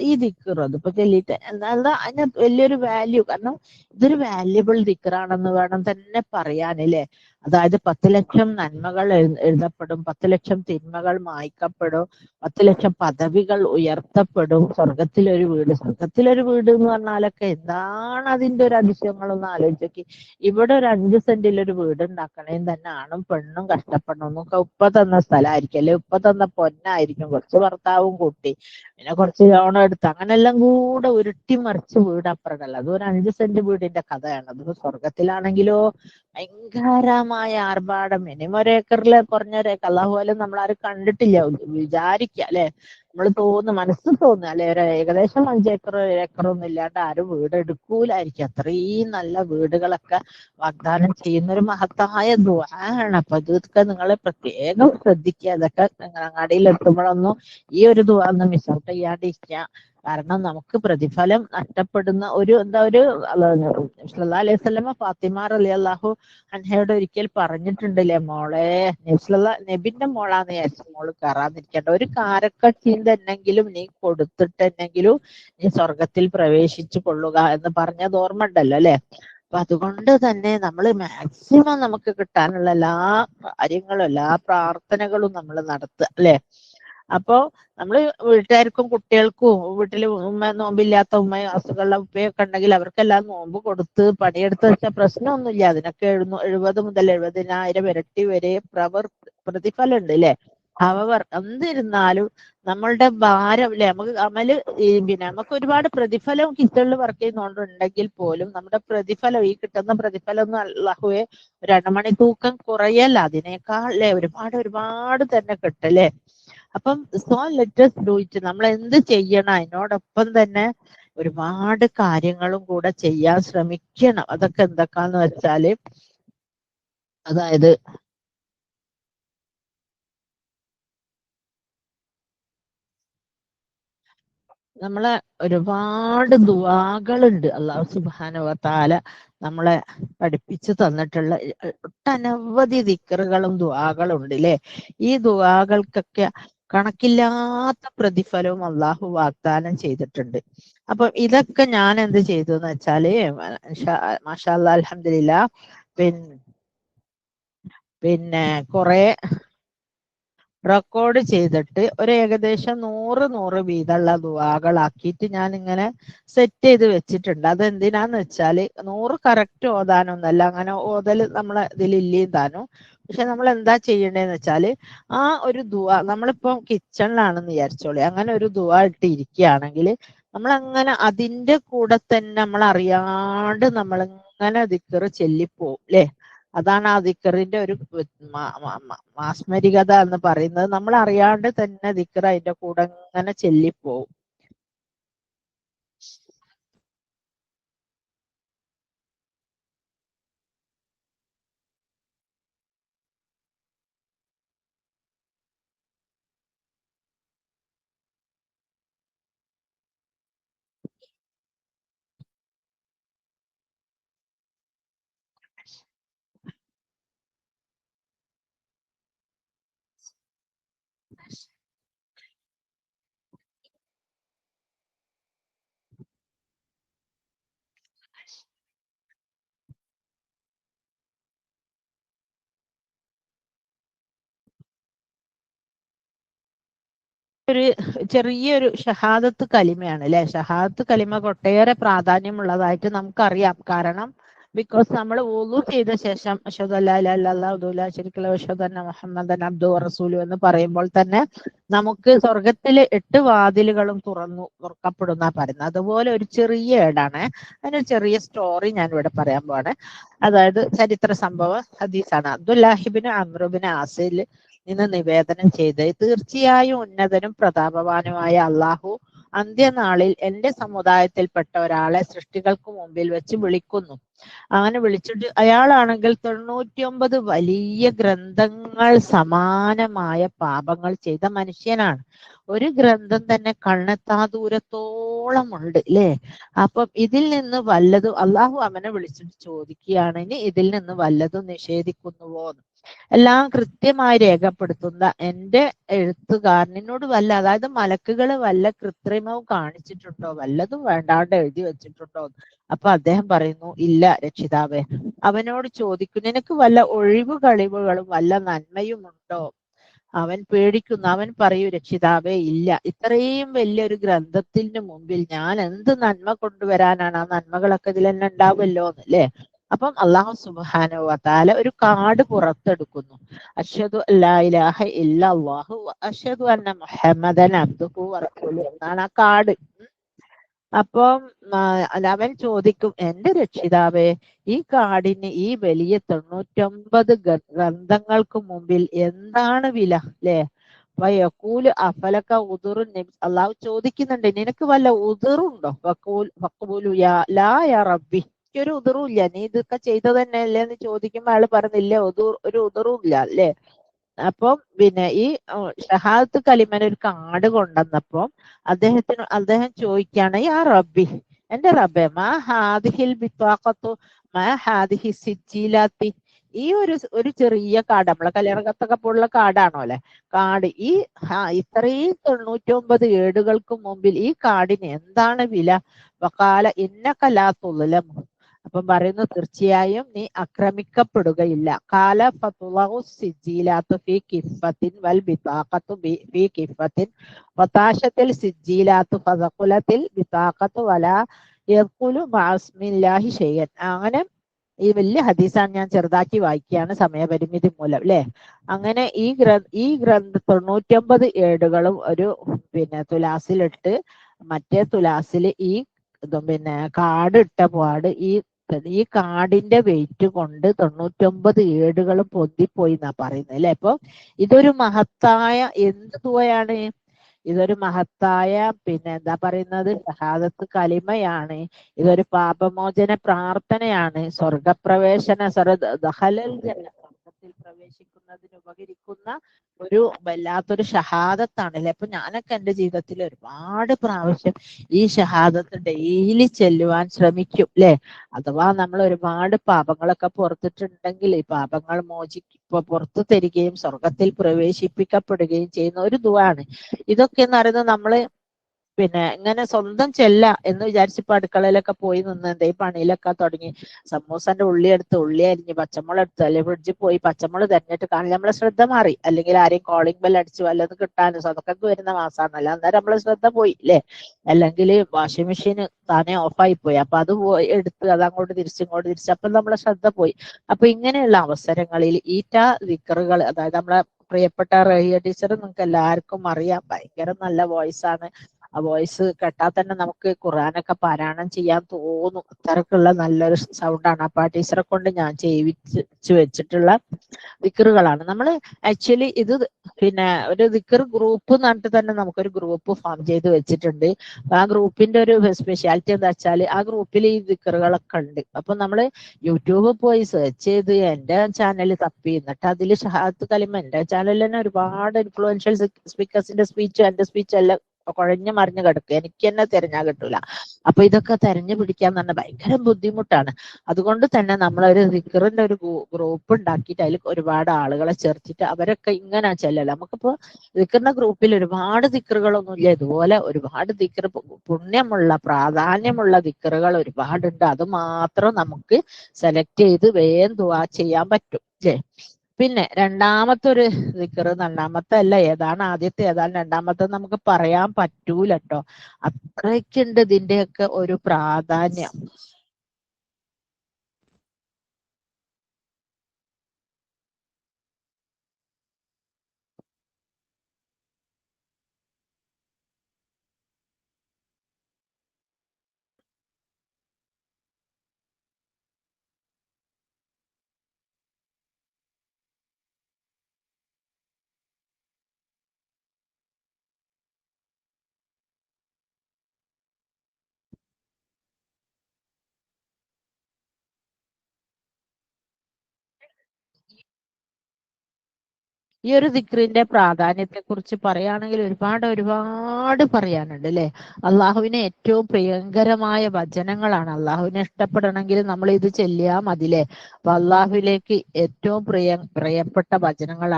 ഈ ദിക്ർ അതിപ്പോ ചൊല്ലിയിട്ട് എന്താ അതിന് വലിയൊരു വാല്യൂ, കാരണം ഇതൊരു വാല്യബിൾ ദിക്റാണെന്ന് വേണം തന്നെ പറയാനല്ലേ? അതായത് 10 ലക്ഷം നന്മകൾ എഴുതപ്പെടും, 10 ലക്ഷം തിന്മകൾ മായ്ക്കപ്പെടും, 10 ലക്ഷം പദവികൾ ഉയർത്തപ്പെടും, സ്വർഗത്തിലൊരു വീട് എന്ന് പറഞ്ഞാലൊക്കെ എന്താണ് അതിന്റെ ഒരു അതിശയങ്ങളൊന്നും ആലോചിച്ചോക്കി. ഇവിടെ ഒരു 5 സെന്റിൽ ഒരു വീട് ഉണ്ടാക്കണേന്ന് തന്നെ ആണും പെണ്ണും കഷ്ടപ്പെടണം. നമുക്ക് ഉപ്പ തന്ന സ്ഥലമായിരിക്കും അല്ലെ? ഉപ്പ തന്ന പൊന്നായിരിക്കും, കുറച്ച് ഭർത്താവും കൂട്ടി, പിന്നെ കുറച്ച് ലോൺ എടുത്ത്, അങ്ങനെല്ലാം കൂടെ ഉരുട്ടി മറിച്ച് വീട് അപ്പുറമല്ല. അത് ഒരു 5 സെന്റ് വീടിന്റെ കഥയാണ്. അത് സ്വർഗത്തിലാണെങ്കിലോ ഭയങ്കരമായ ആർഭാടം. മിനിമം 1 ഏക്കറിൽ കുറഞ്ഞ 1 ഏക്കർ അല്ലാഹു പോലും നമ്മളാരും കണ്ടിട്ടില്ല. വിചാരിക്കുക അല്ലെ? നമ്മൾ മനസ്സിൽ തോന്നുക അല്ലെ? ഒരു ഏകദേശം 5 ഏക്കർ 1 ഏക്കറൊന്നും ഇല്ലാണ്ട് ആരും വീട് എടുക്കൂലായിരിക്കും. അത്രയും നല്ല വീടുകളൊക്കെ വാഗ്ദാനം ചെയ്യുന്ന ഒരു മഹത്തായ ദുആണ്. അപ്പൊ ഇതൊക്കെ നിങ്ങൾ പ്രത്യേകം ശ്രദ്ധിക്കുക. അതൊക്കെ നിങ്ങൾ അങ്ങാടിയിൽ എത്തുമ്പോഴൊന്നും ഈ ഒരു ദുആ ഒന്ന് മിസ് ഔട്ട് ചെയ്യാണ്ടിരിക്കുക. കാരണം നമുക്ക് പ്രതിഫലം നഷ്ടപ്പെടുന്ന ഒരു സല്ലല്ലാഹു അലൈഹി വസല്ലമ ഫാത്തിമ റളിയല്ലാഹു അൻഹയോട് ഒരിക്കൽ പറഞ്ഞിട്ടുണ്ടല്ലേ, മോളെ, നബിന്റെ മോളാന്ന് വിചാരിച്ചു മോള് കയറാതിരിക്കണ്ട, ഒരു കാരക്കച്ചീന്തെന്നെങ്കിലും നീ കൊടുത്തിട്ടെന്നെങ്കിലും നീ സ്വർഗത്തിൽ പ്രവേശിച്ചു കൊള്ളുക എന്ന് പറഞ്ഞത് ഓർമ്മ ഉണ്ടല്ലോ അല്ലെ? അപ്പൊ അതുകൊണ്ട് തന്നെ നമ്മൾ മാക്സിമം നമുക്ക് കിട്ടാനുള്ള എല്ലാ കാര്യങ്ങളും എല്ലാ പ്രാർത്ഥനകളും നമ്മൾ നടത്തുക അല്ലെ? അപ്പോ നമ്മള് വീട്ടുകാർക്കും കുട്ടികൾക്കും വീട്ടില് നോമ്പില്ലാത്ത ഉമ്മയും അസുഖമുള്ള ഉപ്പയൊക്കെ ഉണ്ടെങ്കിൽ അവർക്കെല്ലാം നോമ്പ് കൊടുത്ത് പണിയെടുത്ത് വെച്ചാൽ പ്രശ്നമൊന്നുമില്ല. അതിനൊക്കെ 70 മുതൽ 70,000 ഇരട്ടി വരെ പ്രതിഫലം ഉണ്ട് അല്ലെ? ഹവർ എന്നിരുന്നാലും നമ്മളുടെ ഭാരം അല്ലെ, നമുക്ക് അമല് പിന്നെ നമുക്ക് ഒരുപാട് പ്രതിഫലം കിച്ചണിൽ വർക്ക് ചെയ്യുന്നോണ്ടുണ്ടെങ്കിൽ പോലും നമ്മുടെ പ്രതിഫലം, ഈ കിട്ടുന്ന പ്രതിഫലം ഒന്നും അല്ലാഹുവെ ഒരു അണമണി തൂക്കം കുറയല്ല, അതിനേക്കാൾ അല്ലെ ഒരുപാട് ഒരുപാട് തന്നെ കിട്ടല്ലേ. അപ്പം സോ ലെറ്റസ് ഡു ഇറ്റ്, നമ്മൾ എന്ത് ചെയ്യണം, അതിനോടൊപ്പം തന്നെ ഒരുപാട് കാര്യങ്ങളും കൂടെ ചെയ്യാൻ ശ്രമിക്കണം. അതൊക്കെ എന്തൊക്കെയാന്ന് വെച്ചാല്, അതായത് നമ്മളെ ഒരുപാട് ദുആകളുണ്ട്. അല്ലാഹു സുബ്ഹാനഹു വ തആല നമ്മളെ പഠിപ്പിച്ചു തന്നിട്ടുള്ള ഒട്ടനവധി ദിക്റുകളും ദുആകളും ഉണ്ട് ല്ലേ. ഈ ദുആകൾക്കൊക്കെ കണക്കില്ലാത്ത പ്രതിഫലവും അള്ളാഹു വാഗ്ദാനം ചെയ്തിട്ടുണ്ട്. അപ്പൊ ഇതൊക്കെ ഞാൻ എന്ത് ചെയ്തു എന്ന് വെച്ചാല്, മാഷാ അല്ലാഹ് അൽഹംദുലില്ലാഹ്, പിന്നെ കുറെ റെക്കോർഡ് ചെയ്തിട്ട് ഒരു ഏകദേശം 100 വീതമുള്ള ദുആകളാക്കിയിട്ട് ഞാൻ ഇങ്ങനെ സെറ്റ് ചെയ്ത് വെച്ചിട്ടുണ്ട്. അതെന്തിനാന്ന് വെച്ചാല് 100 കറക്റ്റ് ഓതാനൊന്നല്ല, അങ്ങനെ ഓതൽ നമ്മളെ ഇതിലില്ലേ താനും. പക്ഷെ നമ്മൾ എന്താ ചെയ്യണ്ടേന്ന് വെച്ചാല്, ആ ഒരു ദുആ നമ്മളിപ്പം കിച്ചണിലാണെന്ന് വിചാരിച്ചോളി, അങ്ങനെ ഒരു ദുആ ഇട്ട് ഇരിക്കുകയാണെങ്കിൽ നമ്മൾ അങ്ങനെ അതിന്റെ കൂടെ തന്നെ നമ്മൾ അറിയാണ്ട് നമ്മൾ ഇങ്ങനെ ദിക്റ് ചൊല്ലിപ്പോവും ല്ലേ. അതാണ് ആ ദിക്റിന്റെ ഒരു മാസ്മരികത എന്ന് പറയുന്നത്. നമ്മൾ അറിയാണ്ട് തന്നെ ദിക്ർ അതിന്റെ കൂടെ ഇങ്ങനെ ചൊല്ലിപ്പോവും. ഒരു ചെറിയൊരു ഷഹാദത്ത് കലിമയാണ് അല്ലെ. ഷഹാദത്ത് കലിമ ഒട്ടേറെ പ്രാധാന്യമുള്ളതായിട്ട് നമുക്കറിയാം. കാരണം ബിക്കോസ് നമ്മൾ വുളു ചെയ്ത ശേഷം അഷ്ഹദു അല്ലാ ഇലാഹ ഇല്ലല്ലാഹു വഹ്ദഹു ലാ ശരീക ലഹു വഅഷ്ഹദു അന്ന മുഹമ്മദൻ അബ്ദുഹു വറസൂലുഹു എന്ന് പറയുമ്പോൾ തന്നെ നമുക്ക് സ്വർഗത്തിലെ 8 വാതിലുകളും തുറക്കപ്പെടുന്ന പറയുന്നത്. അതുപോലെ ഒരു ചെറിയ ഏടാണ്, അതിനൊരു ചെറിയ സ്റ്റോറി ഞാൻ ഇവിടെ പറയാൻ പോവാണ്. അതായത് ചരിത്ര സംഭവ ഹദീസാണ്. അബ്ദുല്ലാഹിബ്നു അംറുബ്നു ആസിൽ നിന്ന് നിവേദനം ചെയ്ത്, തീർച്ചയായും ഉന്നതനും പ്രതാപവാനുമായ അള്ളാഹു അന്ത്യനാളിൽ എന്റെ സമുദായത്തിൽപ്പെട്ട ഒരാളെ സൃഷ്ടികൾക്ക് മുമ്പിൽ വെച്ച് വിളിക്കുന്നു. അങ്ങനെ വിളിച്ചിട്ട് അയാളാണെങ്കിൽ 99 വലിയ ഗ്രന്ഥങ്ങൾ സമാനമായ പാപങ്ങൾ ചെയ്ത മനുഷ്യനാണ്. ഒരു ഗ്രന്ഥം തന്നെ കണ്ണെത്താ ദൂരത്തോളം ഉണ്ട് ല്ലേ. അപ്പം ഇതിൽ നിന്ന് വല്ലതും അള്ളാഹു അവനെ വിളിച്ചിട്ട് ചോദിക്കുകയാണ്, ഇനി ഇതിൽ നിന്ന് വല്ലതും നിഷേധിക്കുന്നുവോ. എല്ലാം കൃത്യമായി രേഖപ്പെടുത്തുന്ന എന്റെ എഴുത്തുകാരനോട് വല്ല, അതായത് മലക്കുകള് വല്ല കൃത്രിമവും കാണിച്ചിട്ടുണ്ടോ, വല്ലതും വേണ്ടാണ്ട് എഴുതി വെച്ചിട്ടുണ്ടോ. അപ്പൊ അദ്ദേഹം പറയുന്നു, ഇല്ല രക്ഷിതാവേ. അവനോട് ചോദിക്കും, നിനക്ക് വല്ല ഒഴിവ് കഴിവുകളും വല്ല നന്മയും ഉണ്ടോ. അവൻ പേടിക്കുന്നു. അവൻ പറയൂ, രക്ഷിതാവേ ഇല്ല. ഇത്രയും വലിയൊരു ഗ്രന്ഥത്തിന് മുമ്പിൽ ഞാൻ എന്ത് നന്മ കൊണ്ടുവരാനാണ്, ആ നന്മകളൊക്കെ ഇതിൽ തന്നെ ഉണ്ടാവുമല്ലോ അല്ലേ. അപ്പം അള്ളാഹു സുബ്ഹാനഹു വ തആല ഒരു കാർഡ് പുറത്തെടുക്കുന്നു. അഷ്ഹദു അല്ലാ ഇലാഹ ഇല്ലല്ലാഹു വ അഷ്ഹദു അന്ന മുഹമ്മദൻ അബ്ദുഹു വറസൂലുഹു എന്നാണ് ആ കാർഡ്. അപ്പം അവൻ ചോദിക്കും, എന്റെ രക്ഷിതാവേ, ഈ കാടിന് ഈ വലിയ 99 ഗ്രന്ഥങ്ങൾക്ക് മുമ്പിൽ എന്താണ് വില ല്ലേ. വയക്കൂല് അഫലക്ക ഉദുറു. അള്ളാഹു ചോദിക്കുന്നുണ്ട്, നിനക്ക് വല്ല ഉദുറുണ്ടോ. വഖൂലു ലാ യാ റബ്ബി, ഒരു ഉദുറും ഇല്ല, നീ ഇതൊക്കെ ചെയ്തത് തന്നെയല്ലേ എന്ന് ചോദിക്കുമ്പോൾ അയാൾ പറഞ്ഞില്ല, ഒരു ഉദുറും ഇല്ല അല്ലേ. അപ്പം പിന്നെ ഈ ഷഹാദത്ത് കലിമന് ഒരു കാർഡ് കൊണ്ടുവന്നപ്പം അദ്ദേഹം ചോദിക്കാണ്, യാ റബ്ബി, എന്റെ റബ്ബെ, മാ ഹാദിഹിൽ ബിത്വാഖത്തു മാ ഹാദിഹി സിജ്ജിലാത്തി. ഈ ഒരു ചെറിയ കാർഡ്, നമ്മളെ കല്യാണ കത്തൊക്കെ പോലുള്ള കാർഡാണോ അല്ലെ, കാർഡ്. ഈ ഇത്രയും 99 ഏടുകൾക്ക് മുമ്പിൽ ഈ കാർഡിന് എന്താണ് വില. വഖാല ഇന്നക ലാ തുളലം. അപ്പം പറയുന്നു, തീർച്ചയായും നീ ആക്രമിക്കപ്പെടുകയില്ല. കാല ഫതുളഉ സിജ്ജിലാത്തു ഫീ കിഫത്തിൻ വൽ ബിതാഖത്തു ഫീ കിഫത്തിൻ വതാശത്തിൽ സിജ്ജിലാത്തു ഫദഖുലത്തിൽ ബിതാഖത്തു വലാ യദ്ഖുലു മഅസ്മില്ലാഹി ഷൈഅൻ. അങ്ങനെ ഈ വലിയ ഹദീസാണ്, ഞാൻ ചെറുതാക്കി വായിക്കുകയാണ് സമയപരിമിതി മൂലം അല്ലെ. അങ്ങനെ ഈ ഗ്രന്ഥ 99 ഏടുകളും ഒരു തുലാസിലിട്ട്, മറ്റേ തുലാസിൽ ഈ പിന്നെ കാട് ഇട്ട പാട് ഈ കാടിന്റെ വെയിറ്റ് കൊണ്ട് 99 ഏടുകളും പൊന്തിപ്പോയി എന്നാ പറയുന്നത് അല്ലെ. അപ്പൊ ഇതൊരു മഹത്തായ എന്ത് ദുആയാണ്, ഇതൊരു മഹത്തായ എന്താ പറയുന്നത്, ഷഹാദത്ത് കലിമയാണ്. ഇതൊരു പാപമോചന പ്രാർത്ഥനയാണ്. സ്വർഗത്തിൽ പ്രവേശിക്കുന്നതിന് ഉപകരിക്കുന്ന ഒരു വല്ലാത്തൊരു ഷഹാദത്താണ് അല്ലെ. അപ്പൊ ഞാനൊക്കെ എൻ്റെ ജീവിതത്തിൽ ഒരുപാട് പ്രാവശ്യം ഈ ഷഹാദത്ത് ഡെയിലി ചെല്ലുവാൻ ശ്രമിക്കും അല്ലെ. അഥവാ നമ്മൾ ഒരുപാട് പാപങ്ങളൊക്കെ പുറത്തിട്ടുണ്ടെങ്കിൽ ഈ പാപങ്ങൾ പുറത്തു തരികയും സ്വർഗത്തിൽ പ്രവേശിപ്പിക്കപ്പെടുകയും ചെയ്യുന്ന ഒരു ദുആണ്. ഇതൊക്കെ എന്ന് പറയുന്നത് നമ്മള് ഇങ്ങനെ സ്വന്തം ചെല്ല എന്ന് വിചാരിച്ചിപ്പോ അടുക്കളയിലൊക്കെ പോയി നിന്ന് എന്തേ പണിയിലൊക്കെ തുടങ്ങി സമൂസന്റെ ഉള്ളി എടുത്ത് ഉള്ളി അരിഞ്ഞ് പച്ചമുളക് എടുത്ത് അല്ലെങ്കിൽ ഫ്രിഡ്ജിൽ പോയി പച്ചമുളക് തെരഞ്ഞിട്ട് കാണില്ല, നമ്മളെ ശ്രദ്ധ മാറി. അല്ലെങ്കിൽ ആരെയും കോളിംഗ് ബെൽ അടിച്ചു വല്ലതും കിട്ടാനും സ്വതക്കൊക്കെ വരുന്ന മാസമാണല്ലോ, അന്നേരം നമ്മളെ ശ്രദ്ധ പോയി അല്ലേ. അല്ലെങ്കിൽ വാഷിംഗ് മെഷീൻ താനെ ഓഫായി പോയി, അപ്പൊ അത് പോയി എടുത്ത് അത് അങ്ങോട്ട് ഇങ്ങോട്ട് തിരിച്ച് അപ്പൊ നമ്മളെ ശ്രദ്ധ പോയി. അപ്പൊ ഇങ്ങനെയുള്ള അവസരങ്ങളിൽ ദിക്റുകൾ, അതായത് നമ്മളെ പ്രിയപ്പെട്ട റഹിയ ടീച്ചർ നിങ്ങൾക്ക് എല്ലാവർക്കും അറിയാം, ഭയങ്കര നല്ല വോയിസ് ആണ്. ആ വോയിസ് കേട്ടാൽ തന്നെ നമുക്ക് ഖുർആനൊക്കെ പാരായണം ചെയ്യാൻ തോന്നും, അത്രക്കുള്ള നല്ലൊരു സൗണ്ടാണ്. അപ്പൊ ആ ടീച്ചറെ കൊണ്ട് ഞാൻ ചെയ്യിച്ചു വെച്ചിട്ടുള്ള ദിക്റുകളാണ്. നമ്മൾ ആക്ച്വലി ഇത് ഒരു ദിക്ർ ഗ്രൂപ്പ് എന്ന് പറഞ്ഞിട്ട് തന്നെ നമുക്കൊരു ഗ്രൂപ്പ് ഫോം ചെയ്ത് വെച്ചിട്ടുണ്ട്. ആ ഗ്രൂപ്പിന്റെ ഒരു സ്പെഷ്യാലിറ്റി എന്താ വെച്ചാൽ ആ ഗ്രൂപ്പിൽ ഈ ദിക്റുകളൊക്കെ ഉണ്ട്. അപ്പൊ നമ്മള് യൂട്യൂബ് പോയി സെർച്ച് ചെയ്ത് എന്റെ ചാനൽ തപ്പി, എന്നിട്ട് അതിൽ ഷഹാദത്ത് കലിമ, എന്റെ ചാനലിൽ തന്നെ ഒരുപാട് ഇൻഫ്ലുവൻഷ്യൽ സ്പീക്കേഴ്സിന്റെ സ്പീച്ച്, എന്റെ സ്പീച്ച് എല്ലാം കുഴഞ്ഞു മറിഞ്ഞു കിടക്കുക, എനിക്ക് തന്നെ തിരഞ്ഞാൽ കിട്ടൂല. അപ്പൊ ഇതൊക്കെ തെരഞ്ഞു പിടിക്കാൻ തന്നെ ഭയങ്കര ബുദ്ധിമുട്ടാണ്. അതുകൊണ്ട് തന്നെ നമ്മളൊരു ദിക്റിന്റെ ഒരു ഗ്രൂപ്പ് ഉണ്ടാക്കിയിട്ട് അതിൽ ഒരുപാട് ആളുകളെ ചേർത്തിട്ട് അവരൊക്കെ ഇങ്ങനെ ചെല്ലല. നമുക്കിപ്പോ ദിക്റിന്റെ ഗ്രൂപ്പിൽ ഒരുപാട് ദിക്റുകളൊന്നും ഇല്ല, ഇതുപോലെ ഒരുപാട് ദിക്ർ പുണ്യമുള്ള പ്രാധാന്യമുള്ള ദിക്റുകൾ ഒരുപാടുണ്ട്. അത് മാത്രം നമുക്ക് സെലക്ട് ചെയ്ത് വേഗം ദുആ ചെയ്യാൻ പറ്റും അല്ലേ. പിന്നെ രണ്ടാമത്തെ ഒരു ദിക്ർ, രണ്ടാമത്തെ അല്ല, ഏതാണ് ആദ്യത്തെ ഏതാണ് രണ്ടാമത്തെ നമുക്ക് പറയാൻ പറ്റൂല കേട്ടോ, അത്രയ്ക്കുണ്ട് ഇതിന്റെയൊക്കെ ഒരു പ്രാധാന്യം. ഈ ഒരു ദിക്റിന്റെ പ്രാധാന്യത്തെ കുറിച്ച് പറയുകയാണെങ്കിൽ ഒരുപാട് പറയാനുണ്ട് അല്ലെ. അള്ളാഹുവിന് ഏറ്റവും പ്രിയങ്കരമായ വചനങ്ങളാണ്. അള്ളാഹുവിനെ ഇഷ്ടപ്പെടണമെങ്കിൽ നമ്മൾ ഇത് ചെല്ലിയാ മതിലേ. അപ്പൊ അള്ളാഹുവിലേക്ക് ഏറ്റവും പ്രിയപ്പെട്ട വചനങ്ങൾ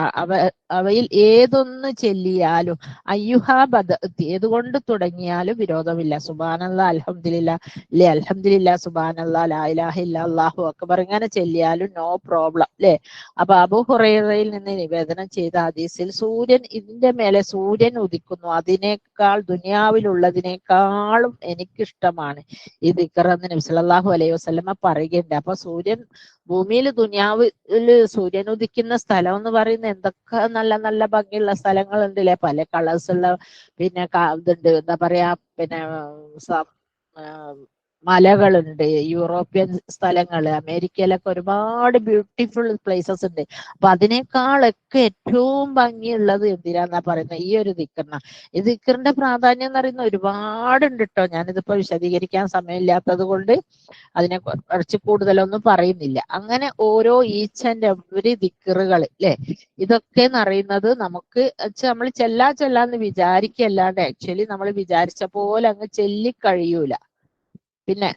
അവയിൽ ഏതൊന്ന് ചെല്ലിയാലും അയ്യുഹാ ബദ ഏതുകൊണ്ട് തുടങ്ങിയാലും വിരോധമില്ല. സുബ്ഹാനല്ലാഹ്, അൽഹംദുലില്ലാഹ് അല്ലെ, അൽഹംദുലില്ലാഹ് സുബ്ഹാനല്ലാഹ് ലാ ഇലാഹ ഇല്ല അല്ലാഹു അക്ബർ ഇങ്ങനെ ചെല്ലിയാലും നോ പ്രോബ്ലം അല്ലെ. അപ്പൊ അബൂ ഹുറൈറയിൽ നിന്ന് നിവേദനം ചെയ്ത ഹദീസിൽ ഇതിന്റെ മേലെ സൂര്യൻ ഉദിക്കുന്നു, അതിനേക്കാൾ ദുനിയാവിലുള്ളതിനേക്കാളും എനിക്കിഷ്ടമാണ് ഈ ദിക്ർ എന്ന് നബി സല്ലല്ലാഹു അലൈഹി വസല്ലമ പറയുകയുണ്ട്. അപ്പൊ ഭൂമിയിൽ ദുനിയാവില് സൂര്യൻ ഉദിക്കുന്ന സ്ഥലം എന്ന് പറയുന്നത് എന്തൊക്കെ നല്ല നല്ല ഭംഗിയുള്ള സ്ഥലങ്ങളുണ്ട് അല്ലെ. പല കളേഴ്സ് ഉള്ള ഇതുണ്ട്, എന്താ പറയാ, മലകളുണ്ട്, യൂറോപ്യൻ സ്ഥലങ്ങള്, അമേരിക്കയിലൊക്കെ ഒരുപാട് ബ്യൂട്ടിഫുൾ പ്ലേസസ് ഉണ്ട്. അപ്പൊ അതിനേക്കാളൊക്കെ ഏറ്റവും ഭംഗിയുള്ളത് എന്തിനാന്നാ പറയുന്നത്, ഈ ഒരു ദിക്റിനാ. ഈ ദിക്റിന്റെ പ്രാധാന്യം എന്ന് പറയുന്നത് ഒരുപാടുണ്ട് കേട്ടോ. ഞാനിതിപ്പോ വിശദീകരിക്കാൻ സമയമില്ലാത്തത് കൊണ്ട് അതിനെ കുറച്ച് കൂടുതലൊന്നും പറയുന്നില്ല. അങ്ങനെ ഓരോ ഈച്ച് ആൻഡ് എവരി ദിക്റുകൾ അല്ലെ, ഇതൊക്കെ എന്ന് പറയുന്നത് നമുക്ക് നമ്മൾ ചെല്ലാന്ന് വിചാരിക്കല്ലാണ്ട് ആക്ച്വലി നമ്മൾ വിചാരിച്ച പോലെ അങ്ങ് ചെല്ലിക്കഴിയൂല. പിന്നെ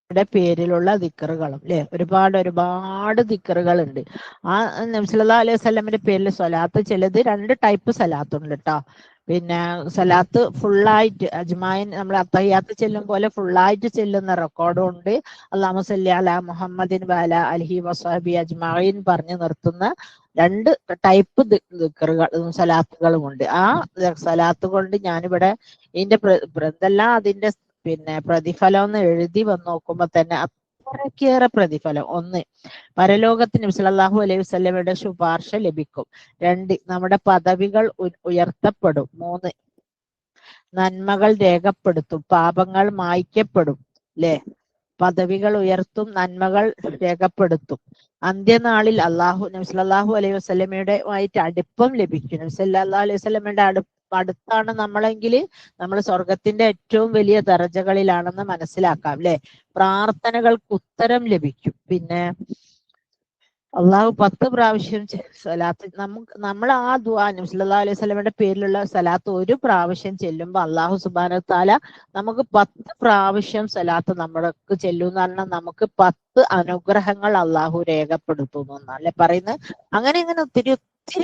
പേരിലുള്ള ദിക്റുകളും അല്ലെ, ഒരുപാട് ദിക്റുകളുണ്ട്. ആ നബി സല്ലല്ലാഹു അലൈഹി വസല്ലമയുടെ പേരിൽ സ്വലാത്ത്, ചിലത് 2 ടൈപ്പ് സ്വലാത്ത് ഉണ്ട് കേട്ടോ. പിന്നെ സ്വലാത്ത് ഫുള്ളായിട്ട് അജ്മായിൻ നമ്മൾ അത്തഹിയാത്ത് ചെല്ലും പോലെ ഫുള്ളായിട്ട് ചെല്ലുന്ന റെക്കോർഡും ഉണ്ട്. അല്ലാഹുമ്മ സല്ലി അലാ മുഹമ്മദിൻ വഅല അലിഹി വസ്ഹബി അജ്മഈൻ പറഞ്ഞു നിർത്തുന്ന 2 ടൈപ്പ് ദിക്റുകൾ സ്വലാത്തുകളും ഉണ്ട്. ആ സ്വലാത്ത് കൊണ്ട് ഞാനിവിടെ ഇതിന്റെ എന്തെല്ലാം അതിന്റെ പിന്നെ പ്രതിഫലം എന്ന് എഴുതി വന്ന് നോക്കുമ്പോ തന്നെ അത്രയ്ക്കേറെ പ്രതിഫലം. 1, പരലോകത്ത് നബി സല്ലല്ലാഹു അലൈഹി വസല്ലമയുടെ ശുപാർശ ലഭിക്കും. 2, നമ്മുടെ പദവികൾ ഉയർത്തപ്പെടും. 3, നന്മകൾ രേഖപ്പെടുത്തും, പാപങ്ങൾ മായ്ക്കപ്പെടും അല്ലെ. പദവികൾ ഉയർത്തും, നന്മകൾ രേഖപ്പെടുത്തും. അന്ത്യനാളിൽ നബി സല്ലല്ലാഹു അലൈഹി വസല്ലമയുടെ ആയിട്ട് അടുപ്പം ലഭിക്കും. നബി സല്ലല്ലാഹു അലൈഹി വസല്ലമയുടെ അടുത്താണ് നമ്മളെങ്കിൽ നമ്മൾ സ്വർഗത്തിന്റെ ഏറ്റവും വലിയ ദറജകളിലാണെന്ന് മനസ്സിലാക്കാം അല്ലെ. പ്രാർത്ഥനകൾക്ക് ഉത്തരം ലഭിക്കും. പിന്നെ അള്ളാഹു 10 പ്രാവശ്യം സലാത്ത് നമ്മൾ ആ ദുആ നബി സല്ലല്ലാഹു അലൈഹി വസല്ലമയുടെ പേരിലുള്ള സലാത്ത് 1 പ്രാവശ്യം ചെല്ലുമ്പോൾ അള്ളാഹു സുബ്ഹാനഹു തആല നമുക്ക് 10 പ്രാവശ്യം സലാത്ത് നമ്മൾക്ക് ചെല്ലുന്ന പറഞ്ഞാൽ നമുക്ക് 10 അനുഗ്രഹങ്ങൾ അള്ളാഹു രേഖപ്പെടുത്തുന്നു എന്നല്ലേ പറയുന്നത്. അങ്ങനെ ഒത്തിരി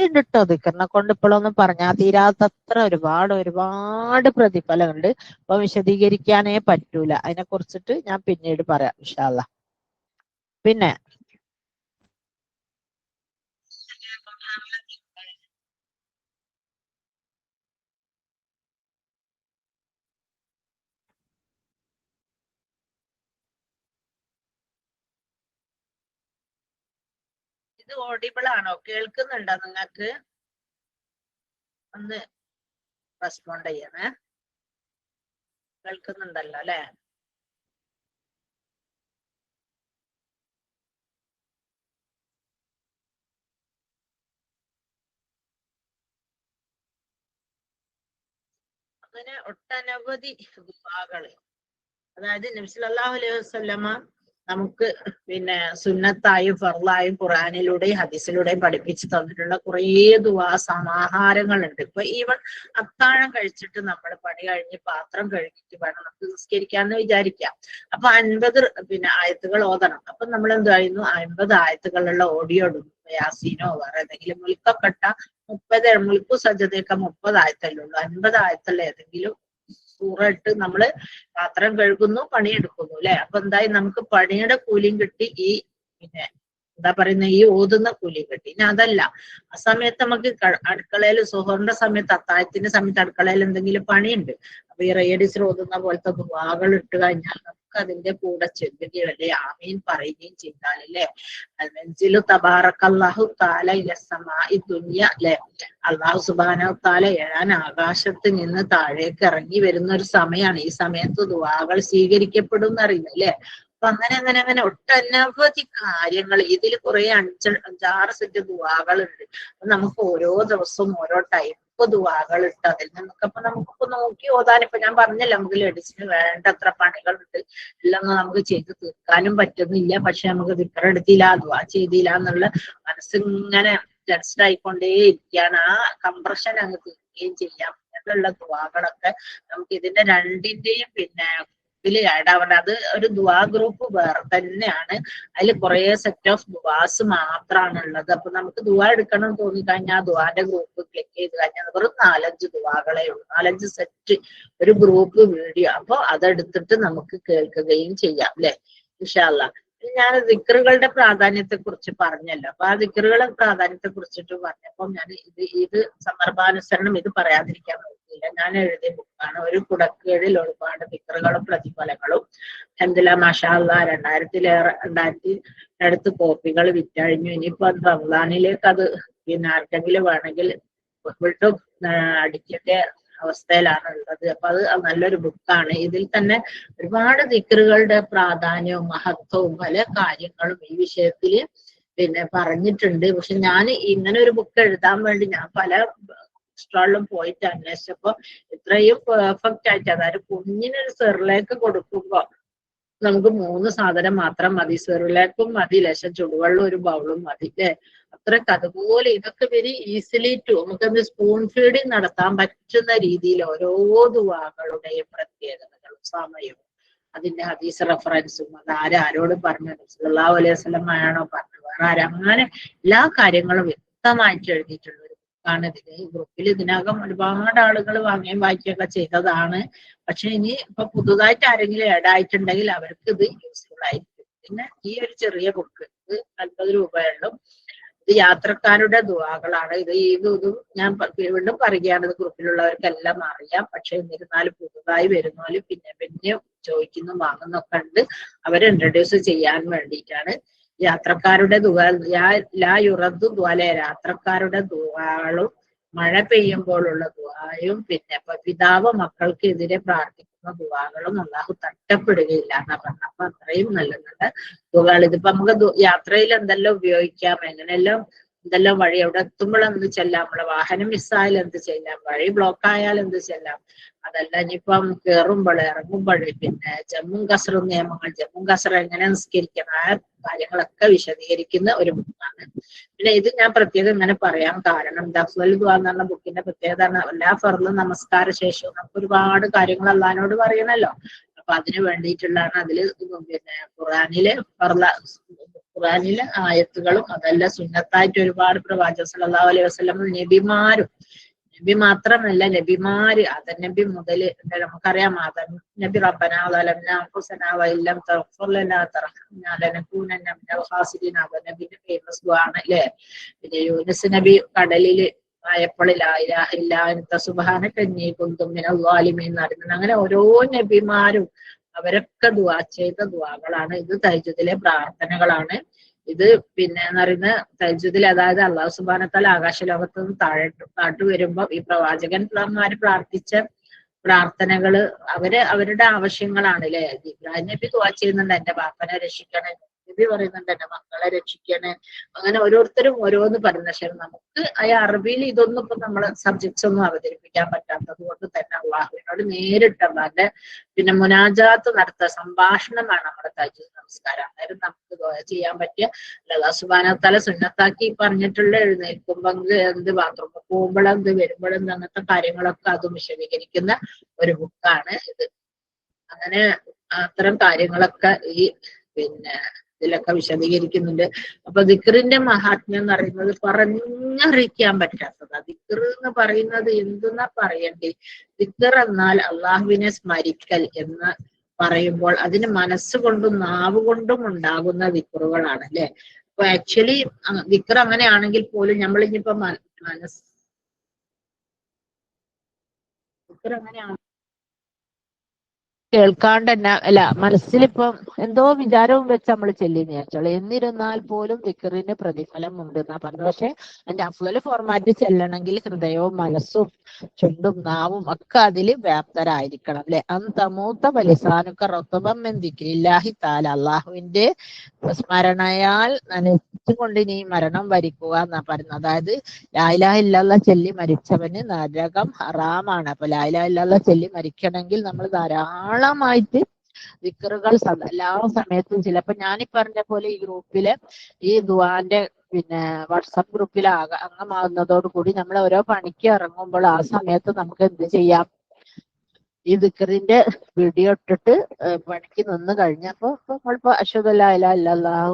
ഉണ്ട് കേട്ടോ. ദിക്റിനെ കൊണ്ട് ഇപ്പോഴൊന്നും പറഞ്ഞാൽ തീരാത്തത്ര ഒരുപാട് പ്രതിഫലമുണ്ട്. അപ്പൊ വിശദീകരിക്കാനേ പറ്റൂല. അതിനെ കുറിച്ചിട്ട് ഞാൻ പിന്നീട് പറയാം ഇൻഷാ അല്ലാഹ്. പിന്നെ ഇത് ഓഡിബിൾ ആണോ? കേൾക്കുന്നുണ്ടോ നിങ്ങൾക്ക്? ഒന്ന് റെസ്പോണ്ട് ചെയ്യണേ. കേൾക്കുന്നുണ്ടല്ലോ അല്ലെ? അങ്ങനെ ഒട്ടനവധി ദുആകള്, അതായത് നബി സല്ലല്ലാഹു അലൈഹി വസല്ലമ നമുക്ക് പിന്നെ സുന്നത്തായും ഫർളായും ഖുർആനിലൂടെയും ഹദീസിലൂടെയും പഠിപ്പിച്ചു തന്നിട്ടുള്ള കുറേ ദുആ സമാഹാരങ്ങളുണ്ട്. ഇപ്പൊ ഈവൻ അത്താഴം കഴിച്ചിട്ട് നമ്മൾ പണി കഴിഞ്ഞ് പാത്രം കഴുകിയിട്ട് വേണം നമുക്ക് നിസ്കരിക്കാന്ന് വിചാരിക്കാം. അപ്പൊ 50 ആയത്തുകൾ ഓതണം. അപ്പൊ നമ്മൾ എന്തായിരുന്നു 50 ആയത്തുകളുള്ള ഓഡിയോ ഇടും. യാസീനോ വേറെ ഏതെങ്കിലും മുൽക്കൊക്കെ ഇട്ട 30 മുൽക്കു സജ്ജതയൊക്കെ 30 ആയത്തല്ലേ ഉള്ളൂ. 50 ആയത്തുള്ള ഏതെങ്കിലും സൂറ ഇട്ട് നമ്മള് പാത്രം കഴുകുന്നു, പണിയെടുക്കുന്നു അല്ലെ. അപ്പൊ എന്തായി, നമുക്ക് പണിയുടെ കൂലിയും കിട്ടി, ഈ എന്താ പറയുന്ന ഈ ഓതുന്ന കൂലിയും കിട്ടി. ഇനി അതല്ല, ആ സമയത്ത് നമുക്ക് അടുക്കളയിൽ സുഹറിന്റെ സമയത്ത് അത്താഴത്തിന്റെ സമയത്ത് അടുക്കളയിൽ എന്തെങ്കിലും പണിയുണ്ട്. അപ്പൊ ഈ റേഡിസിൽ ഓതുന്ന പോലത്തെ ദുആകൾ ഇട്ട് കഴിഞ്ഞാൽ നമുക്ക് അതിന്റെ കൂടെ ചെല്ലുകയും അല്ലെ ആമീൻ പറയുകയും ചെയ്താലല്ലേ അൽമൻസിലു തബാറക്കല്ലാഹു തആല ഇലസ്സമാഇ ദുനിയ അല്ലെ. അല്ലാഹു സുബ്ഹാനഹു തആല 7 ആകാശത്ത് നിന്ന് താഴേക്ക് ഇറങ്ങി വരുന്ന ഒരു സമയമാണ്. ഈ സമയത്ത് ദുആകൾ സ്വീകരിക്കപ്പെടും എന്നറിയില്ല അല്ലെ. അപ്പൊ അങ്ങനെ ഒട്ടനവധി കാര്യങ്ങൾ ഇതിൽ കുറെ 5-6 സെറ്റ് ദുആകളുണ്ട്. അപ്പൊ നമുക്ക് ഓരോ ദിവസവും ഓരോ ടൈപ്പ് ദുആകൾ ഇട്ട് അതിൽ നിന്നൊക്കെ അപ്പൊ നമുക്കിപ്പോ നോക്കി ഓതാൻ, ഇപ്പൊ ഞാൻ പറഞ്ഞല്ലോ നമുക്ക് ലേഡീസിന് വേണ്ടത്ര പണികളുണ്ട്, എല്ലാം നമുക്ക് ചെയ്ത് തീർക്കാനും പറ്റുന്നില്ല. പക്ഷെ നമുക്ക് ദിക്റെടുത്തില്ല, ദുആ ചെയ്തില്ല എന്നുള്ള മനസ്സിങ്ങനെ ടെൻഷൻ ആയിക്കൊണ്ടേ ഇരിക്കുകയാണ്. ആ കംപ്രഷൻ അങ്ങ് തീർക്കുകയും ചെയ്യാം എന്നുള്ള ദുആകളൊക്കെ നമുക്ക് ഇതിന്റെ രണ്ടിന്റെയും ഇതിൽ ആഡ് ആവണം. അത് ഒരു ദുആ ഗ്രൂപ്പ് വേറെ തന്നെയാണ്. അതിൽ കുറെ സെറ്റ് ഓഫ് ദുആസ് മാത്രമാണ് ഉള്ളത്. അപ്പൊ നമുക്ക് ദുആ എടുക്കണം എന്ന് തോന്നിക്കഴിഞ്ഞാൽ ദുആന്റെ ഗ്രൂപ്പ് ക്ലിക്ക് ചെയ്ത് കഴിഞ്ഞാൽ വെറും 4-5 ദുആകളേ ഉള്ളൂ, 4-5 സെറ്റ് ഒരു ഗ്രൂപ്പ് വീഡിയോ. അപ്പൊ അതെടുത്തിട്ട് നമുക്ക് കേൾക്കുകയും ചെയ്യാം അല്ലെ ഇൻഷാ അല്ലാഹ്. ഞാൻ ദിക്റുകളുടെ പ്രാധാന്യത്തെ കുറിച്ച് പറഞ്ഞല്ലോ. അപ്പൊ ആ ദിക്റുകളുടെ പ്രാധാന്യത്തെ കുറിച്ചിട്ട് പറഞ്ഞപ്പോൾ ഞാൻ ഇത് സന്ദർഭാനുസരണം ഇത് പറയാതിരിക്കാൻ നോക്കിയില്ല. ഞാൻ എഴുതിയ ബുക്കാണ്. ഒരു കുടക്കീഴിൽ ഒരുപാട് ദിക്റുകളും പ്രതിഫലങ്ങളും. അൽഹംദുലില്ലാഹ് മാഷാ അല്ലാഹ് 2000 അടുത്ത് കോപ്പികൾ വിറ്റഴിഞ്ഞു. ഇനിയിപ്പോ റമദാനിലേക്ക് അത് ആർക്കെങ്കിലും വേണമെങ്കിൽ വീണ്ടും അടിക്കേണ്ട അവസ്ഥയിലാണ് ഉള്ളത്. അപ്പൊ അത് നല്ലൊരു ബുക്കാണ്. ഇതിൽ തന്നെ ഒരുപാട് ദിക്റുകളുടെ പ്രാധാന്യവും മഹത്വവും പല കാര്യങ്ങളും ഈ വിഷയത്തില് പറഞ്ഞിട്ടുണ്ട്. പക്ഷെ ഞാൻ ഇങ്ങനെ ഒരു ബുക്ക് എഴുതാൻ വേണ്ടി ഞാൻ പല സ്റ്റാളിലും പോയിട്ട് അന്വേഷിച്ചപ്പോ ഇത്രയും പെർഫെക്റ്റ് ആയിട്ട്, അതായത് കുഞ്ഞിനൊരു സെറിലേക്ക് കൊടുക്കുമ്പോ നമുക്ക് 3 സാധനം മാത്രം മതി. സെറിലേക്കും മതി, ലേശം ചുടുവെള്ളം ഒരു ബൗളും മതി അല്ലെ. അത്രക്ക് അതുപോലെ ഇതൊക്കെ വെരി ഈസിലി നമുക്ക് സ്പൂൺ ഫീഡിങ് നടത്താൻ പറ്റുന്ന രീതിയിൽ ഓരോ ദുആകളുടെയും പ്രത്യേകതകളും സമയവും അതിന്റെ ഹദീസ് റെഫറൻസും അത് ആരോട് പറഞ്ഞത് സല്ലല്ലാഹു അലൈഹി വസല്ലം ആണോ പറഞ്ഞത് വേറെ ആരും, അങ്ങനെ എല്ലാ കാര്യങ്ങളും വ്യക്തമായിട്ട് എഴുതിയിട്ടുള്ള ഒരു ബുക്കാണ് ഇതിന്. ഈ ഗ്രൂപ്പിൽ ഇതിനകം ഒരുപാട് ആളുകൾ വാങ്ങുകയും വായിക്കുകയൊക്കെ ചെയ്തതാണ്. പക്ഷെ ഇനി ഇപ്പൊ പുതുതായിട്ട് ആരെങ്കിലും ആഡ് ആയിട്ടുണ്ടെങ്കിൽ അവർക്ക് ഇത് യൂസ്ഫുൾ ആയിരിക്കും. പിന്നെ ഈ ഒരു ചെറിയ ബുക്ക് ഇത് 50 രൂപയുള്ളൂ. ഇത് യാത്രക്കാരുടെ ദുആകളാണ്. ഇതും ഞാൻ വീണ്ടും പറയുകയാണ്, ഇത് ഗ്രൂപ്പിലുള്ളവർക്കെല്ലാം അറിയാം. പക്ഷെ എന്നിരുന്നാലും പുതുതായി വരുന്നാലും പിന്നെ ചോദിക്കുന്നു വാങ്ങുന്നൊക്കെ ഉണ്ട്. അവരെ ഇൻട്രൊഡ്യൂസ് ചെയ്യാൻ വേണ്ടിയിട്ടാണ്. യാത്രക്കാരുടെ ദുആ, ലാ യുറദ്ദു ദുആലെ, യാത്രക്കാരുടെ ദുആകളും മഴ പെയ്യുമ്പോഴുള്ള ദുആയും പിന്നെ പിതാവ് മക്കൾക്ക് എതിരെ പ്രാർത്ഥിക്കുന്ന ദുആകളും അല്ലാഹു തട്ടപ്പെടുകയില്ല എന്നാ പറഞ്ഞ. അപ്പൊ അത്രയും നല്ല നല്ല ദുആകൾ. ഇതിപ്പോ നമുക്ക് യാത്രയിൽ എന്തെല്ലാം ഉപയോഗിക്കാം, എങ്ങനെയെല്ലാം എന്തെല്ലാം വഴി, എവിടെ എത്തുമ്പോൾ എന്ത് ചെല്ലാം, നമ്മളെ വാഹനം മിസ്സായാൽ എന്ത് ചെല്ലാം, വഴി ബ്ലോക്ക് ആയാൽ എന്ത് ചെല്ലാം, അതല്ല ഇനിയിപ്പം കയറുമ്പോൾ ഇറങ്ങുമ്പോൾ പിന്നെ ജമ്മും കസറും നിയമങ്ങൾ, ജമ്മും കസറും എങ്ങനെ നിസ്കരിക്കണം, ആ കാര്യങ്ങളൊക്കെ വിശദീകരിക്കുന്ന ഒരു ബുക്കാണ്. പിന്നെ ഇത് ഞാൻ പ്രത്യേകം ഇങ്ങനെ പറയാൻ കാരണം അഫ്ളൽ ദുആ എന്ന് പറഞ്ഞ ബുക്കിന്റെ പ്രത്യേകത എല്ലാ ഫർളും നമസ്കാര ശേഷവും നമുക്ക് ഒരുപാട് കാര്യങ്ങൾ അള്ളാഹിനോട് പറയണല്ലോ. അപ്പൊ അതിന് വേണ്ടിയിട്ടുള്ളതാണ്. അതില് പിന്നെ ഖുറാനിലെ ആയത്തുകളും അതല്ല സുന്നത്തായിട്ട് ഒരുപാട് പ്രവാചകൻ സല്ലല്ലാഹു അലൈഹി വസല്ലം നബി മാത്രമല്ല നബിമാര് ആദം നബി മുതൽ നമുക്കറിയാം. ആദം നബി റബ്ബനാ ളലംനാ അൻഫുസനാ വഇല്ലം തഗ്ഫിർ ലനാ തർഹംനാ ലനകൂനന്ന മിനൽ ഖാസിരീൻ. ആദം നബിയുടെ ഫേമസ് ദുആ ആണ് അല്ലേ. പിന്നെ യൂനുസ് നബി കടലില് ആയപ്പോൾ ലാ ഇലാഹ ഇല്ലാ അൻത സുബ്ഹാനക ഇന്നി കുന്തു മിനൽ ളാലിമീൻ നടന്നത്. അങ്ങനെ ഓരോ നബിമാരും അവരൊക്കെ ദുആ ചെയ്ത ദുആകളാണ്. ഇത് തഹജ്ജുദിലെ പ്രാർത്ഥനകളാണ്. ഇത് പിന്നെ എന്ന് പറയുന്ന തഹജ്ജുദിൽ, അതായത് അല്ലാഹു സുബ്ഹാനഹു വ തആല ആകാശലോകത്ത് നിന്ന് താഴോട്ട് വരുമ്പോ ഈ പ്രവാചകന്മാര് പ്രാർത്ഥിച്ച പ്രാർത്ഥനകള് അവരുടെ ആവശ്യങ്ങളാണ് അല്ലെ. ഇബ്രാഹിം നബി ദുആ ചെയ്യുന്നുണ്ട്, എന്റെ ബാപ്പനെ രക്ഷിക്കണേ. നബി പറയുന്നുണ്ട്, എന്റെ മക്കളെ രക്ഷിക്കണേ. അങ്ങനെ ഓരോരുത്തരും ഓരോന്ന് പറയുന്ന. പക്ഷെ നമുക്ക് അറബിയിൽ ഇതൊന്നും ഇപ്പൊ നമ്മളെ സബ്ജക്ട്സ് ഒന്നും അവതരിപ്പിക്കാൻ പറ്റാത്തത് കൊണ്ട് തന്നെ അള്ളാഹുവിനോട് നേരിട്ട് അള്ളാന്റെ പിന്നെ മുനാജാത്ത് നടത്തുക, സംഭാഷണമാണ് നമ്മുടെ തഹജ്ജുദ് നമസ്കാരം. അന്നേരം നമുക്ക് ദുആ ചെയ്യാൻ പറ്റിയ അല്ലാഹു സുബ്ഹാനഹു വ തആല സുന്നത്താക്കി പറഞ്ഞിട്ടുള്ള എഴുന്നേൽക്കുമ്പോ എന്ത്, ബാത്റൂമിൽ പോകുമ്പോഴെന്ത്, വരുമ്പോഴെന്ത്, അങ്ങനത്തെ കാര്യങ്ങളൊക്കെ അതും വിശദീകരിക്കുന്ന ഒരു ബുക്കാണ് ഇത്. അങ്ങനെ അത്തരം കാര്യങ്ങളൊക്കെ ഈ പിന്നെ ഇതിലൊക്കെ വിശദീകരിക്കുന്നുണ്ട്. അപ്പൊ ദിക്റിന്റെ മഹാത്മ്യം എന്ന് പറയുന്നത് പറഞ്ഞറിയിക്കാൻ പറ്റാത്തതാ. ദിക്ർ എന്ന് പറയുന്നത് എന്തെന്നാ പറയണ്ടേ. ദിക്ർ എന്നാൽ അള്ളാഹുവിനെ സ്മരിക്കൽ എന്ന് പറയുമ്പോൾ അതിന് മനസ്സുകൊണ്ടും നാവ് കൊണ്ടും ഉണ്ടാകുന്ന ദിക്റുകളാണ് അല്ലെ. അപ്പൊ ആക്ച്വലി ദിക്ർ അങ്ങനെയാണെങ്കിൽ പോലും നമ്മൾ ഇനിയിപ്പോ ദിക്ർ അങ്ങനെയാണ് കേൾക്കാണ്ട് തന്നെ അല്ല, മനസ്സിലിപ്പം എന്തോ വിചാരവും വെച്ച് നമ്മൾ ചെല്ലിന്ന് വിചാരിച്ചോളൂ. എന്നിരുന്നാൽ പോലും ദിക്റിന് പ്രതിഫലം ഉണ്ട് എന്നാ പറഞ്ഞത്. പക്ഷെ അതിന്റെ അഫ്ളൽ ഫോർമാറ്റ് ചെല്ലണമെങ്കിൽ ഹൃദയവും മനസ്സും ചുണ്ടും നാവും ഒക്കെ അതിൽ വ്യാപ്തരായിരിക്കണം അല്ലെ. അന്തമൂത്ത വലിസാനുക്ക റൊത്തബം ദിക്രില്ലാഹി തആല, അള്ളാഹുവിന്റെ സ്മരണയാൽ നനച്ചുകൊണ്ട് നീ മരണം വരിക്കുക എന്നാ പറയുന്നത്. അതായത് ലാ ഇലാഹ ഇല്ലല്ലാഹ് ചൊല്ലി മരിച്ചവന് നരകം ഹറാമാണ്. അപ്പൊ ലാ ഇലാഹ ഇല്ലല്ലാഹ് ചൊല്ലി മരിക്കണമെങ്കിൽ നമ്മൾ ധാരാളമായിട്ട് ദിക്റുകൾ എല്ലാ സമയത്തും ചിലപ്പോ ഞാനീ പറഞ്ഞ പോലെ ഈ ഗ്രൂപ്പില് ഈ ദുആന്റെ പിന്നെ വാട്സപ്പ് ഗ്രൂപ്പിൽ അംഗമാകുന്നതോട് കൂടി നമ്മൾ ഓരോ പണിക്ക് ഇറങ്ങുമ്പോൾ ആ സമയത്ത് നമുക്ക് എന്ത് ചെയ്യാം, ഈ ദിക്റിന്റെ വീഡിയോ ഇട്ടിട്ട് പണിക്ക് നിന്ന് കഴിഞ്ഞപ്പോ നമ്മളിപ്പോ അശ്ഹദു അല്ലാ ഇലാഹ ഇല്ലല്ലാഹു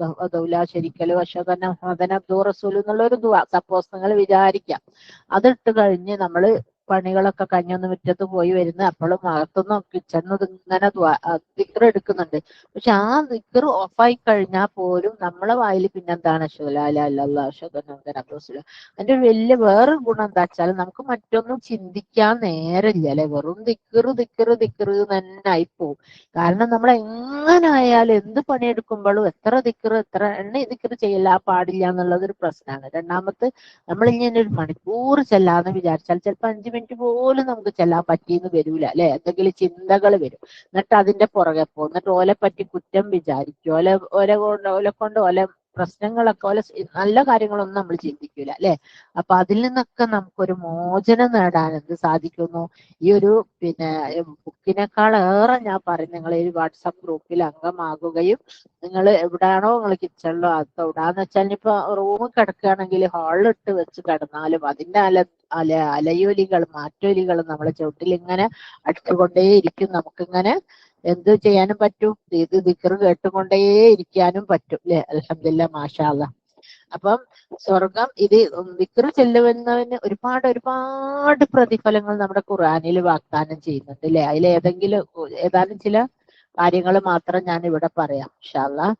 വഹ്ദഹു ലാ ശരീക ലഹു വഅശ്ഹദു അന്ന മുഹമ്മദൻ അബ്ദുഹു വറസൂലുഹു എന്നുള്ളൊരു ദുആ സപ്പോസ് നിങ്ങൾ വിചാരിക്കാം. അതിട്ട് കഴിഞ്ഞ് നമ്മള് പണികളൊക്കെ കഴിഞ്ഞൊന്ന് മുറ്റത്ത് പോയി വരുന്ന അപ്പോഴും അകത്തുനിന്ന് കിച്ചണിന്ന് ഇങ്ങനെ ദിക്ർ എടുക്കുന്നുണ്ട്. പക്ഷെ ആ ദിക്ർ ഓഫായി കഴിഞ്ഞാൽ പോലും നമ്മളെ വായിൽ പിന്നെന്താണ് അശ്ഹദു അല്ലാ ഇലാഹ ഇല്ലല്ലാഹു വഅശ്ഹദു അന്ന മുഹമ്മദൻ അബ്ദുഹു വറസൂലുഹു. അതിന്റെ വലിയ വേറൊരു ഗുണം എന്താ വെച്ചാൽ നമുക്ക് മറ്റൊന്നും ചിന്തിക്കാൻ നേരമില്ല അല്ലെ. വെറും ദിക്ർ തന്നെ ആയിപ്പോവും. കാരണം നമ്മൾ എങ്ങനായാലും എന്ത് പണിയെടുക്കുമ്പോഴും എത്ര എണ്ണ ദിക്ർ ചെയ്യല്ല പാടില്ല എന്നുള്ളത് ഒരു പ്രശ്നമാണ്. രണ്ടാമത്തെ നമ്മൾ ഇങ്ങനെ ഒരു മണിക്കൂർ ചെല്ലാന്ന് വിചാരിച്ചാൽ ചിലപ്പോൾ 5 മിനിറ്റ് പോലും നമുക്ക് ചെല്ലാൻ പറ്റിയെന്ന് വരൂല അല്ലെ. എന്തെങ്കിലും ചിന്തകൾ വരും. എന്നിട്ട് അതിന്റെ പുറകെ പോകും. എന്നിട്ട് ഓലെ പറ്റി കുറ്റം വിചാരിക്കും. ഓലെ കൊണ്ട് പ്രശ്നങ്ങളൊക്കെ നല്ല കാര്യങ്ങളൊന്നും നമ്മൾ ചിന്തിക്കൂല അല്ലെ. അപ്പൊ അതിൽ നിന്നൊക്കെ നമുക്കൊരു മോചനം നേടാൻ എന്ത് സാധിക്കുന്നു, ഈ ഒരു പിന്നെ ബുക്കിനേക്കാളേറെ ഞാൻ പറയും നിങ്ങൾ ഈ വാട്സപ്പ് ഗ്രൂപ്പിൽ അംഗമാകുകയും നിങ്ങൾ എവിടാണോ നിങ്ങൾ കിച്ചണിലോ അതോ എവിടാന്ന് വെച്ചാൽ ഇപ്പൊ റൂമിൽ കിടക്കുകയാണെങ്കിൽ ഹാളിലിട്ട് വെച്ച് കിടന്നാലും അതിന്റെ അലയൊലികൾ മാറ്റൊലികൾ നമ്മളെ ചുവട്ടിൽ ഇങ്ങനെ അടിച്ചുകൊണ്ടേയിരിക്കും. നമുക്കിങ്ങനെ എന്ത് ചെയ്യാനും പറ്റും, ഇത് ദിക്ർ കേട്ടുകൊണ്ടേ ഇരിക്കാനും പറ്റും അല്ലെ. അൽഹംദുലില്ലാഹ്, മാഷാ അല്ലാഹ്. അപ്പം സ്വർഗം ഇത് ദിക്ർ ചെല്ലുന്നവന് ഒരുപാട് ഒരുപാട് പ്രതിഫലങ്ങൾ നമ്മുടെ ഖുർആനിൽ വാഗ്ദാനം ചെയ്യുന്നുണ്ട് അല്ലെ. അതിൽ ഏതാനും ചില കാര്യങ്ങൾ മാത്രം ഞാൻ ഇവിടെ പറയാം ഇൻഷാ അല്ലാഹ്.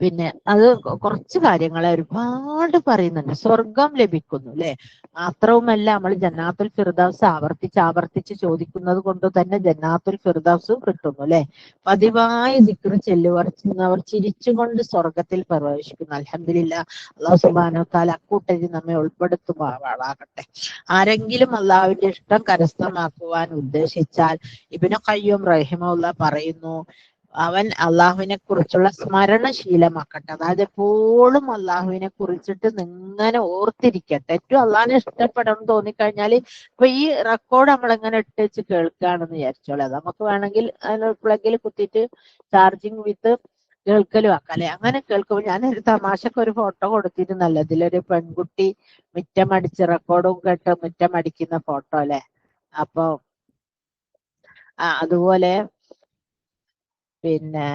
പിന്നെ അത് കുറച്ച് കാര്യങ്ങളെ ഒരുപാട് പറയുന്നുണ്ട്. സ്വർഗം ലഭിക്കുന്നു അല്ലെ. മാത്രവുമല്ല, നമ്മൾ ജന്നാത്തുൽ ഫിർദൗസ് ആവർത്തിച്ച് ആവർത്തിച്ച് ചോദിക്കുന്നത് കൊണ്ട് തന്നെ ജന്നാത്തുൽ ഫിർദൗസും കിട്ടുന്നു അല്ലെ. പതിവായി ദിക്ർ ചെല്ലുവർ ചിരിച്ചുകൊണ്ട് സ്വർഗത്തിൽ പ്രവേശിക്കുന്നു. അൽഹംദുലില്ലാഹ്, അല്ലാഹു സുബ്ഹാനഹു വ തആല അക്കൂട്ടരിൽ നമ്മെ ഉൾപ്പെടുത്തുമാറാകട്ടെ. ആരെങ്കിലും അള്ളാഹുവിന്റെ ഇഷ്ടം കരസ്ഥമാക്കുവാൻ ഉദ്ദേശിച്ചാൽ ഇബ്നു ഖയ്യിം റഹിമഹുല്ലാഹ് പറയുന്നു, അവൻ അള്ളാഹുവിനെ കുറിച്ചുള്ള സ്മരണശീലമാക്കട്ടെ. അതായത് എപ്പോഴും അള്ളാഹുവിനെ കുറിച്ചിട്ട് ഇങ്ങനെ ഓർത്തിരിക്കട്ടെ. ഏറ്റവും അള്ളാഹിനെ ഇഷ്ടപ്പെടണം തോന്നിക്കഴിഞ്ഞാല്, ഇപ്പൊ ഈ റെക്കോർഡ് നമ്മളെങ്ങനെ ഇട്ട് വെച്ച് കേൾക്കുകയാണെന്ന് വിചാരിച്ചോളെ, നമുക്ക് വേണമെങ്കിൽ അതിന് പ്ലഗിൽ കുത്തിയിട്ട് ചാർജിങ് വിത്ത് കേൾക്കലും ആക്കാം അല്ലെ. അങ്ങനെ കേൾക്കുമ്പോൾ ഞാനൊരു തമാശക്ക് ഒരു ഫോട്ടോ കൊടുത്തിരുന്നല്ലോ, ഇതിലൊരു പെൺകുട്ടി മുറ്റമടിച്ച് റെക്കോർഡും കേട്ട് മുറ്റമടിക്കുന്ന ഫോട്ടോ അല്ലെ. അപ്പൊ അതുപോലെ പിന്നെ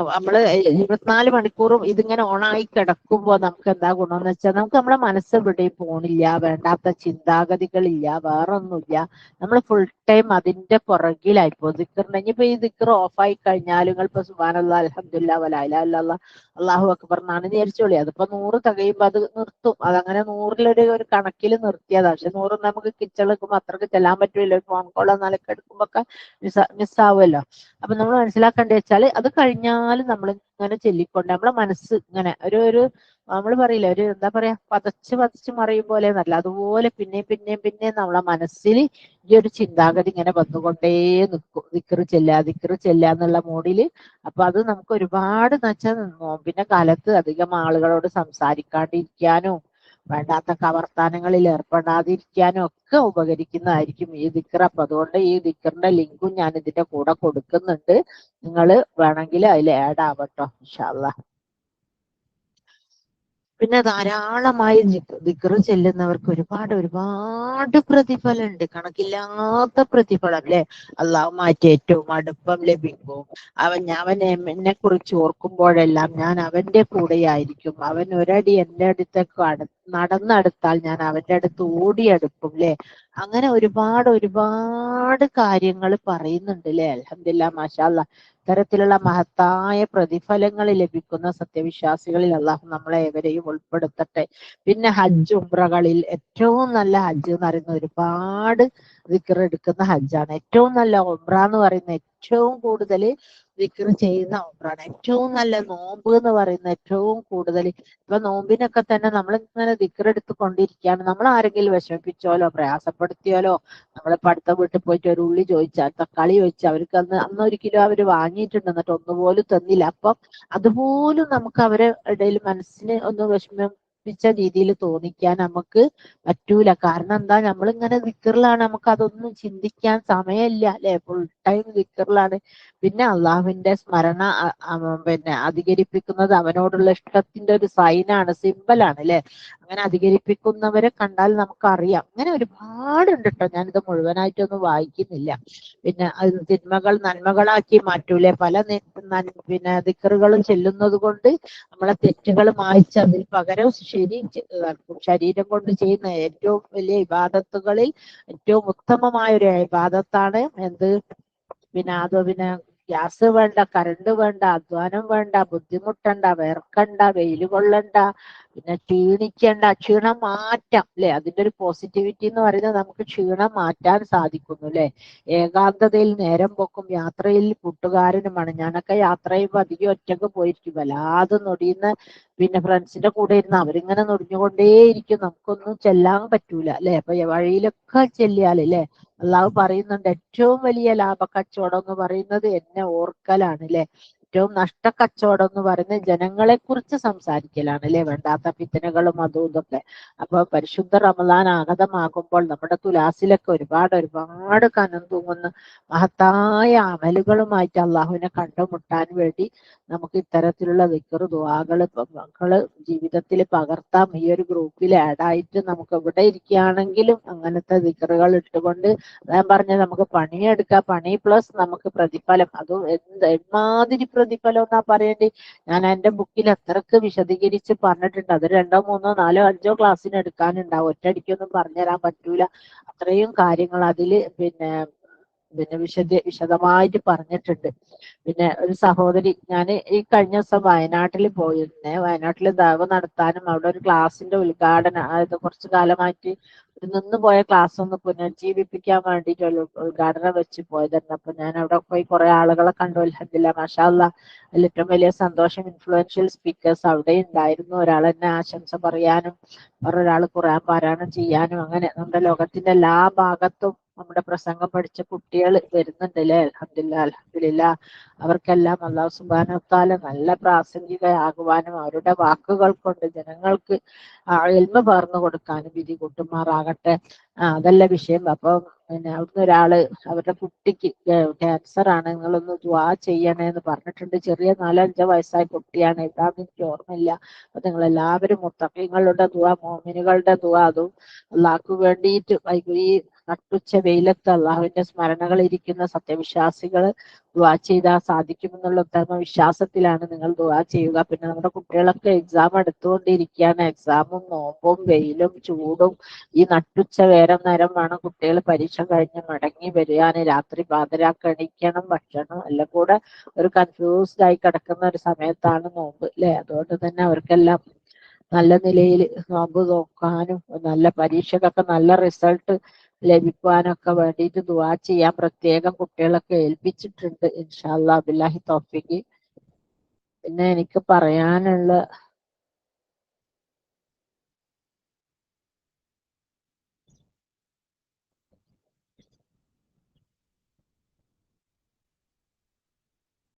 നമ്മള് 24 മണിക്കൂറും ഇതിങ്ങനെ ഓണായി കിടക്കുമ്പോ നമുക്ക് എന്താ ഗുണമെന്ന് വെച്ചാൽ, നമുക്ക് നമ്മളെ മനസ്സ് എവിടെയും പോണില്ല, വേണ്ടാത്ത ചിന്താഗതികളില്ല, വേറൊന്നുമില്ല. നമ്മൾ ഫുൾ ടൈം അതിന്റെ പുറകിലായിപ്പോ. ദിക്റിന്റെ ഇനിയിപ്പോ ഈ ദിക്ർ ഓഫായി കഴിഞ്ഞാൽ നിങ്ങൾ ഇപ്പൊ സുബ്ഹാനല്ലാഹ്, അൽഹംദുലില്ലാഹ്, വലാ ഇലാഹ ഇല്ലല്ലാഹ്, അല്ലാഹു അക്ബർ എന്നാണ് വിചാരിച്ചോളി. അതിപ്പോ 100 തികയുമ്പോ അത് നിർത്തും. അതങ്ങനെ 100-ഒരു കണക്കിൽ നിർത്തിയതാ. പക്ഷെ 100 നമുക്ക് കിച്ചണിലേക്കുമ്പോ അത്രക്ക് ചെല്ലാൻ പറ്റൂല്ലോ. ഫോൺ കോൾ എന്നാലൊക്കെ എടുക്കുമ്പോ മിസ്സാവുമല്ലോ. അപ്പൊ നമ്മൾ മനസ്സിലാക്കേണ്ടത് വെച്ചാല്, അത് കഴിഞ്ഞാലും നമ്മൾ ഇങ്ങനെ ചൊല്ലിക്കൊണ്ട് നമ്മളെ മനസ്സ് ഇങ്ങനെ ഒരു നമ്മൾ പറയില്ല, ഒരു എന്താ പറയാ, പതച്ച് പതച്ച് മറിയും പോലെ എന്നല്ല, അതുപോലെ പിന്നെയും നമ്മളെ മനസ്സിൽ ഈ ഒരു ചിന്താഗതി ഇങ്ങനെ വന്നുകൊണ്ടേ നിൽക്കും. ദിക്ർ ചെല്ലുക എന്നുള്ള മോഡില്. അപ്പൊ അത് നമുക്ക് ഒരുപാട് എന്ന് വെച്ചാൽ, നോമ്പിന്റെ കാലത്ത് അധികം ആളുകളോട് സംസാരിക്കാണ്ടിരിക്കാനും വേണ്ടാത്ത കവർത്താനങ്ങളിൽ ഏർപ്പെടാതിരിക്കാനും ഒക്കെ ഉപകരിക്കുന്നതായിരിക്കും ഈ ദിക്ർ. അപ്പൊ അതുകൊണ്ട് ഈ ദിക്റിന്റെ ലിങ്കും ഞാൻ ഇതിന്റെ കൂടെ കൊടുക്കുന്നുണ്ട്. നിങ്ങൾ വേണമെങ്കിൽ അതിൽ ആഡ് ആവട്ടോ ഇൻഷാ അല്ലാഹ്. പിന്നെ ധാരാളമായി ദിക്ർ ചെല്ലുന്നവർക്ക് ഒരുപാട് ഒരുപാട് പ്രതിഫലം ഉണ്ട്, കണക്കില്ലാത്ത പ്രതിഫലം അല്ലെ. അള്ളാഹു മാറ്റി ഏറ്റവും അടുപ്പം ലഭിക്കും. അവൻ എന്നെ കുറിച്ച് ഓർക്കുമ്പോഴെല്ലാം ഞാൻ അവന്റെ കൂടെയായിരിക്കും. അവൻ ഒരടി എന്റെ അടുത്തേക്ക് നടന്നെടുത്താൽ ഞാൻ അവന്റെ അടുത്ത് ഓടിയെടുക്കും അല്ലെ. അങ്ങനെ ഒരുപാട് ഒരുപാട് കാര്യങ്ങൾ പറയുന്നുണ്ട് അല്ലെ. അൽഹംദുലില്ലാഹ്, മാഷാ അല്ലാഹ്. ഇത്തരത്തിലുള്ള മഹത്തായ പ്രതിഫലങ്ങൾ ലഭിക്കുന്ന സത്യവിശ്വാസികളിൽ അള്ളാഹു നമ്മളെ ഏവരെയും ഉൾപ്പെടുത്തട്ടെ. പിന്നെ ഹജ്ജ് ഉംറകളിൽ ഏറ്റവും നല്ല ഹജ്ജ് എന്ന് പറയുന്ന, ഒരുപാട് ദിക്ർ എടുക്കുന്ന ഹജ്ജാണ്. ഏറ്റവും നല്ല ഉംറ എന്ന് പറയുന്ന, ഏറ്റവും കൂടുതൽ ദിക്ർ ചെയ്യുന്ന ഉംറാണ്. ഏറ്റവും നല്ല നോമ്പ് എന്ന് പറയുന്ന, ഏറ്റവും കൂടുതൽ ഇപ്പൊ നോമ്പിനൊക്കെ തന്നെ നമ്മൾ ഇങ്ങനെ ദിക്ർ എടുത്ത് കൊണ്ടിരിക്കുകയാണ്. നമ്മൾ ആരെങ്കിലും വിഷമിപ്പിച്ചോലോ പ്രയാസപ്പെടുത്തിയോലോ, നമ്മളിപ്പോ അടുത്ത വീട്ടിൽ പോയിട്ട് ഒരു ഉള്ളി ചോദിച്ചാൽ, തക്കാളി ചോദിച്ചാൽ, അവർക്ക് അന്ന് 1 കിലോ അവര് വാങ്ങിയിട്ടുണ്ട്, എന്നിട്ട് ഒന്നുപോലും തന്നില്ല. അപ്പം അതുപോലും നമുക്ക് അവരെ ഇടയിൽ മനസ്സിന് ഒന്ന് വിഷമിപ്പിച്ച രീതിയിൽ തോന്നിക്കാൻ നമുക്ക് പറ്റൂല. കാരണം എന്താ, നമ്മളിങ്ങനെ ദിക്റിലാണ്, നമുക്ക് അതൊന്നും ചിന്തിക്കാൻ സമയമില്ല അല്ലെ. ഫുൾ ടൈം ദിക്റിലാണ്. പിന്നെ അള്ളാഹുവിന്റെ സ്മരണ പിന്നെ അധികരിപ്പിക്കുന്നത് അവനോടുള്ള ഇഷ്ടത്തിന്റെ ഒരു സൈനാണ്, സിമ്പലാണ് അല്ലെ. അങ്ങനെ അധികരിപ്പിക്കുന്നവരെ കണ്ടാൽ നമുക്കറിയാം. അങ്ങനെ ഒരുപാടുണ്ട് കേട്ടോ, ഞാനിത് മുഴുവനായിട്ടൊന്നും വായിക്കുന്നില്ല. പിന്നെ അത് തിന്മകൾ നന്മകളാക്കി മാറ്റൂലേ. പിന്നെ ദിക്റുകളും ചെല്ലുന്നത് കൊണ്ട് നമ്മളെ തെറ്റുകൾ മായ്ച്ച് അതിൽ പകരം ശരീരം കൊണ്ട് ചെയ്യുന്ന ഏറ്റവും വലിയ ഇബാദത്തുകളിൽ ഏറ്റവും ഉത്തമമായ ഒരു ഇബാദത്താണ് എന്ത്. പിന്നെ ഗ്യാസ് വേണ്ട, കറണ്ട് വേണ്ട, അധ്വാനം വേണ്ട, ബുദ്ധിമുട്ടണ്ട, വേർക്കണ്ട, വെയിൽ കൊള്ളണ്ട, പിന്നെ ക്ഷീണിക്കണ്ട, ക്ഷീണം മാറ്റാം അല്ലെ. അതിന്റെ ഒരു പോസിറ്റിവിറ്റി എന്ന് പറയുന്നത് നമുക്ക് ക്ഷീണം മാറ്റാൻ സാധിക്കുന്നു അല്ലെ. ഏകാന്തതയിൽ നേരം പോക്കും യാത്രയിൽ കൂട്ടുകാരനുമാണ്. ഞാനൊക്കെ യാത്ര ചെയ്യുമ്പോൾ അധികം ഒറ്റക്ക് പോയിരിക്കും, വല്ലാതെ നൊടിയുന്ന. പിന്നെ ഫ്രണ്ട്സിന്റെ കൂടെ ഇരുന്ന് അവരിങ്ങനെ നൊടിഞ്ഞുകൊണ്ടേയിരിക്കും, നമുക്കൊന്നും ചെല്ലാൻ പറ്റൂല അല്ലെ. അപ്പൊ വഴിയിലൊക്കെ ചെല്ലിയാൽ അല്ലെ, അള്ളാഹു പറയുന്നുണ്ട് ഏറ്റവും വലിയ ലാഭക്കച്ചവടം എന്ന് പറയുന്നത് എന്നെ ഓർക്കലാണ് അല്ലെ. ഏറ്റവും നഷ്ടക്കച്ചവടം എന്ന് പറയുന്നത് ജനങ്ങളെ കുറിച്ച് സംസാരിക്കലാണ് അല്ലെ, വേണ്ടാത്ത ഫിത്തനകളും അതും ഇതൊക്കെ. അപ്പൊ പരിശുദ്ധ റമദാൻ ആഗതമാകുമ്പോൾ നമ്മുടെ തുലാസിലൊക്കെ ഒരുപാട് കനം തൂങ്ങുന്ന മഹത്തായ അമലുകളുമായിട്ട് അള്ളാഹുവിനെ കണ്ടുമുട്ടാൻ വേണ്ടി നമുക്ക് ഇത്തരത്തിലുള്ള ദിക്റ് ദുആകള് മക്കള് ജീവിതത്തിൽ പകർത്താം. ഈ ഒരു ഗ്രൂപ്പിൽ ആഡായിട്ട് നമുക്ക് എവിടെ ഇരിക്കുകയാണെങ്കിലും അങ്ങനത്തെ ദിക്റുകൾ ഇട്ടുകൊണ്ട്, ഞാൻ പറഞ്ഞ നമുക്ക് പണിയെടുക്കാം, പണി പ്ലസ് നമുക്ക് പ്രതിഫലം. അതും എന്മാതിരി പ്രതിഫലം എന്നാ പറയേണ്ടി, ഞാൻ എന്റെ ബുക്കിൽ അത്രക്ക് വിശദീകരിച്ച് പറഞ്ഞിട്ടുണ്ട്. അത് 2, 3, 4, 5 ക്ലാസ്സിന് എടുക്കാനുണ്ടാവും, ഒറ്റയടിക്കൊന്നും പറഞ്ഞുതരാൻ പറ്റൂല. അത്രയും കാര്യങ്ങൾ അതില് പിന്നെ വിശദമായിട്ട് പറഞ്ഞിട്ടുണ്ട്. പിന്നെ ഒരു സഹോദരി, ഞാൻ ഈ കഴിഞ്ഞ ദിവസം വയനാട്ടിൽ പോയിരുന്നേ. വയനാട്ടിൽ ദഅവ നടത്താനും അവിടെ ഒരു ക്ലാസിന്റെ ഉദ്ഘാടനം, അതായത് കുറച്ചു കാലമായിട്ട് നിന്ന് പോയ ക്ലാസ് ഒന്ന് പുനർജീവിപ്പിക്കാൻ വേണ്ടിയിട്ട് ഒരു ഉദ്ഘാടനം വെച്ച് പോയതായിരുന്നു. അപ്പൊ ഞാൻ അവിടെ പോയി കുറെ ആളുകളെ കണ്ടു. അൽഹംദുലില്ലാഹ് മാഷാ അല്ലാഹ്. അതിൽ ഏറ്റവും വലിയ സന്തോഷം ഇൻഫ്ലുവൻഷ്യൽ സ്പീക്കേഴ്സ് അവിടെ ഉണ്ടായിരുന്നു. ഒരാൾ എന്നെ ആശംസ പറയാനും വേറൊരാൾ ഖുർആൻ പാരായണം ചെയ്യാനും, അങ്ങനെ നമ്മുടെ ലോകത്തിന്റെ എല്ലാ ഭാഗത്തും നമ്മുടെ പ്രസംഗം പഠിച്ച കുട്ടികൾ വരുന്നുണ്ട് അല്ലേ. അൽഹംദുലില്ലാഹ്. അവർക്കെല്ലാം അല്ലാഹു സുബ്ഹാനഹു വ തആല നല്ല പ്രാസംഗികയാകുവാനും അവരുടെ വാക്കുകൾ കൊണ്ട് ജനങ്ങൾക്ക് ഇൽമ പകർന്നു കൊടുക്കാനും വിധി കൂട്ടുമാറാകട്ടെ. അതല്ല വിഷയം. അപ്പൊ പിന്നെ അവിടുന്ന് ഒരാള് അവരുടെ കുട്ടിക്ക് ക്യാൻസർ ആണ്, നിങ്ങളൊന്ന് ദുആ ചെയ്യണേ എന്ന് പറഞ്ഞിട്ടുണ്ട്. ചെറിയ 4-5 വയസ്സായ കുട്ടിയാണ്, ഏതാന്ന് എനിക്ക് ഓർമ്മയില്ല. അപ്പൊ നിങ്ങൾ എല്ലാവരും മുത്തഖീങ്ങളുടെ ദുആ, മോമിനുകളുടെ ദുആ, അതും അള്ളാഹ്ക്ക് വേണ്ടിയിട്ട് ഈ നട്ടുച്ച വെയിലത്ത് അള്ളാഹുവിന്റെ സ്മരണകൾ ഇരിക്കുന്ന സത്യവിശ്വാസികൾ ദുആ ചെയ്താൽ സാധിക്കുമെന്നുള്ള ഉത്തമ വിശ്വാസത്തിലാണ് നിങ്ങൾ ദുആ ചെയ്യുക. പിന്നെ നമ്മുടെ കുട്ടികളൊക്കെ എക്സാം എടുത്തുകൊണ്ടിരിക്കുകയാണ്. എക്സാമും നോമ്പും വെയിലും ചൂടും ഈ നട്ടുച്ച നേരം വേണം കുട്ടികൾ പരീക്ഷ കഴിഞ്ഞ് മടങ്ങി വരികയാണ്. രാത്രി പാതിരാക്ക് എണീക്കണം, ഭക്ഷണം എല്ലാം കൂടെ ഒരു കൺഫ്യൂസ്ഡ് ആയി കിടക്കുന്ന ഒരു സമയത്താണ് നോമ്പ് അല്ലെ. അതുകൊണ്ട് തന്നെ അവർക്കെല്ലാം നല്ല നിലയിൽ നോമ്പ് നോക്കാനും നല്ല പരീക്ഷക്കൊക്കെ നല്ല റിസൾട്ട് ലഭിക്കുവാനൊക്കെ വേണ്ടിയിട്ട് ദുആ ചെയ്യാൻ പ്രത്യേകം കുട്ടികളൊക്കെ ഏൽപ്പിച്ചിട്ടുണ്ട്. ഇൻഷാ അല്ലാഹ് ബില്ലാഹി തൗഫീഖ്. പിന്നെ എനിക്ക് പറയാനുള്ള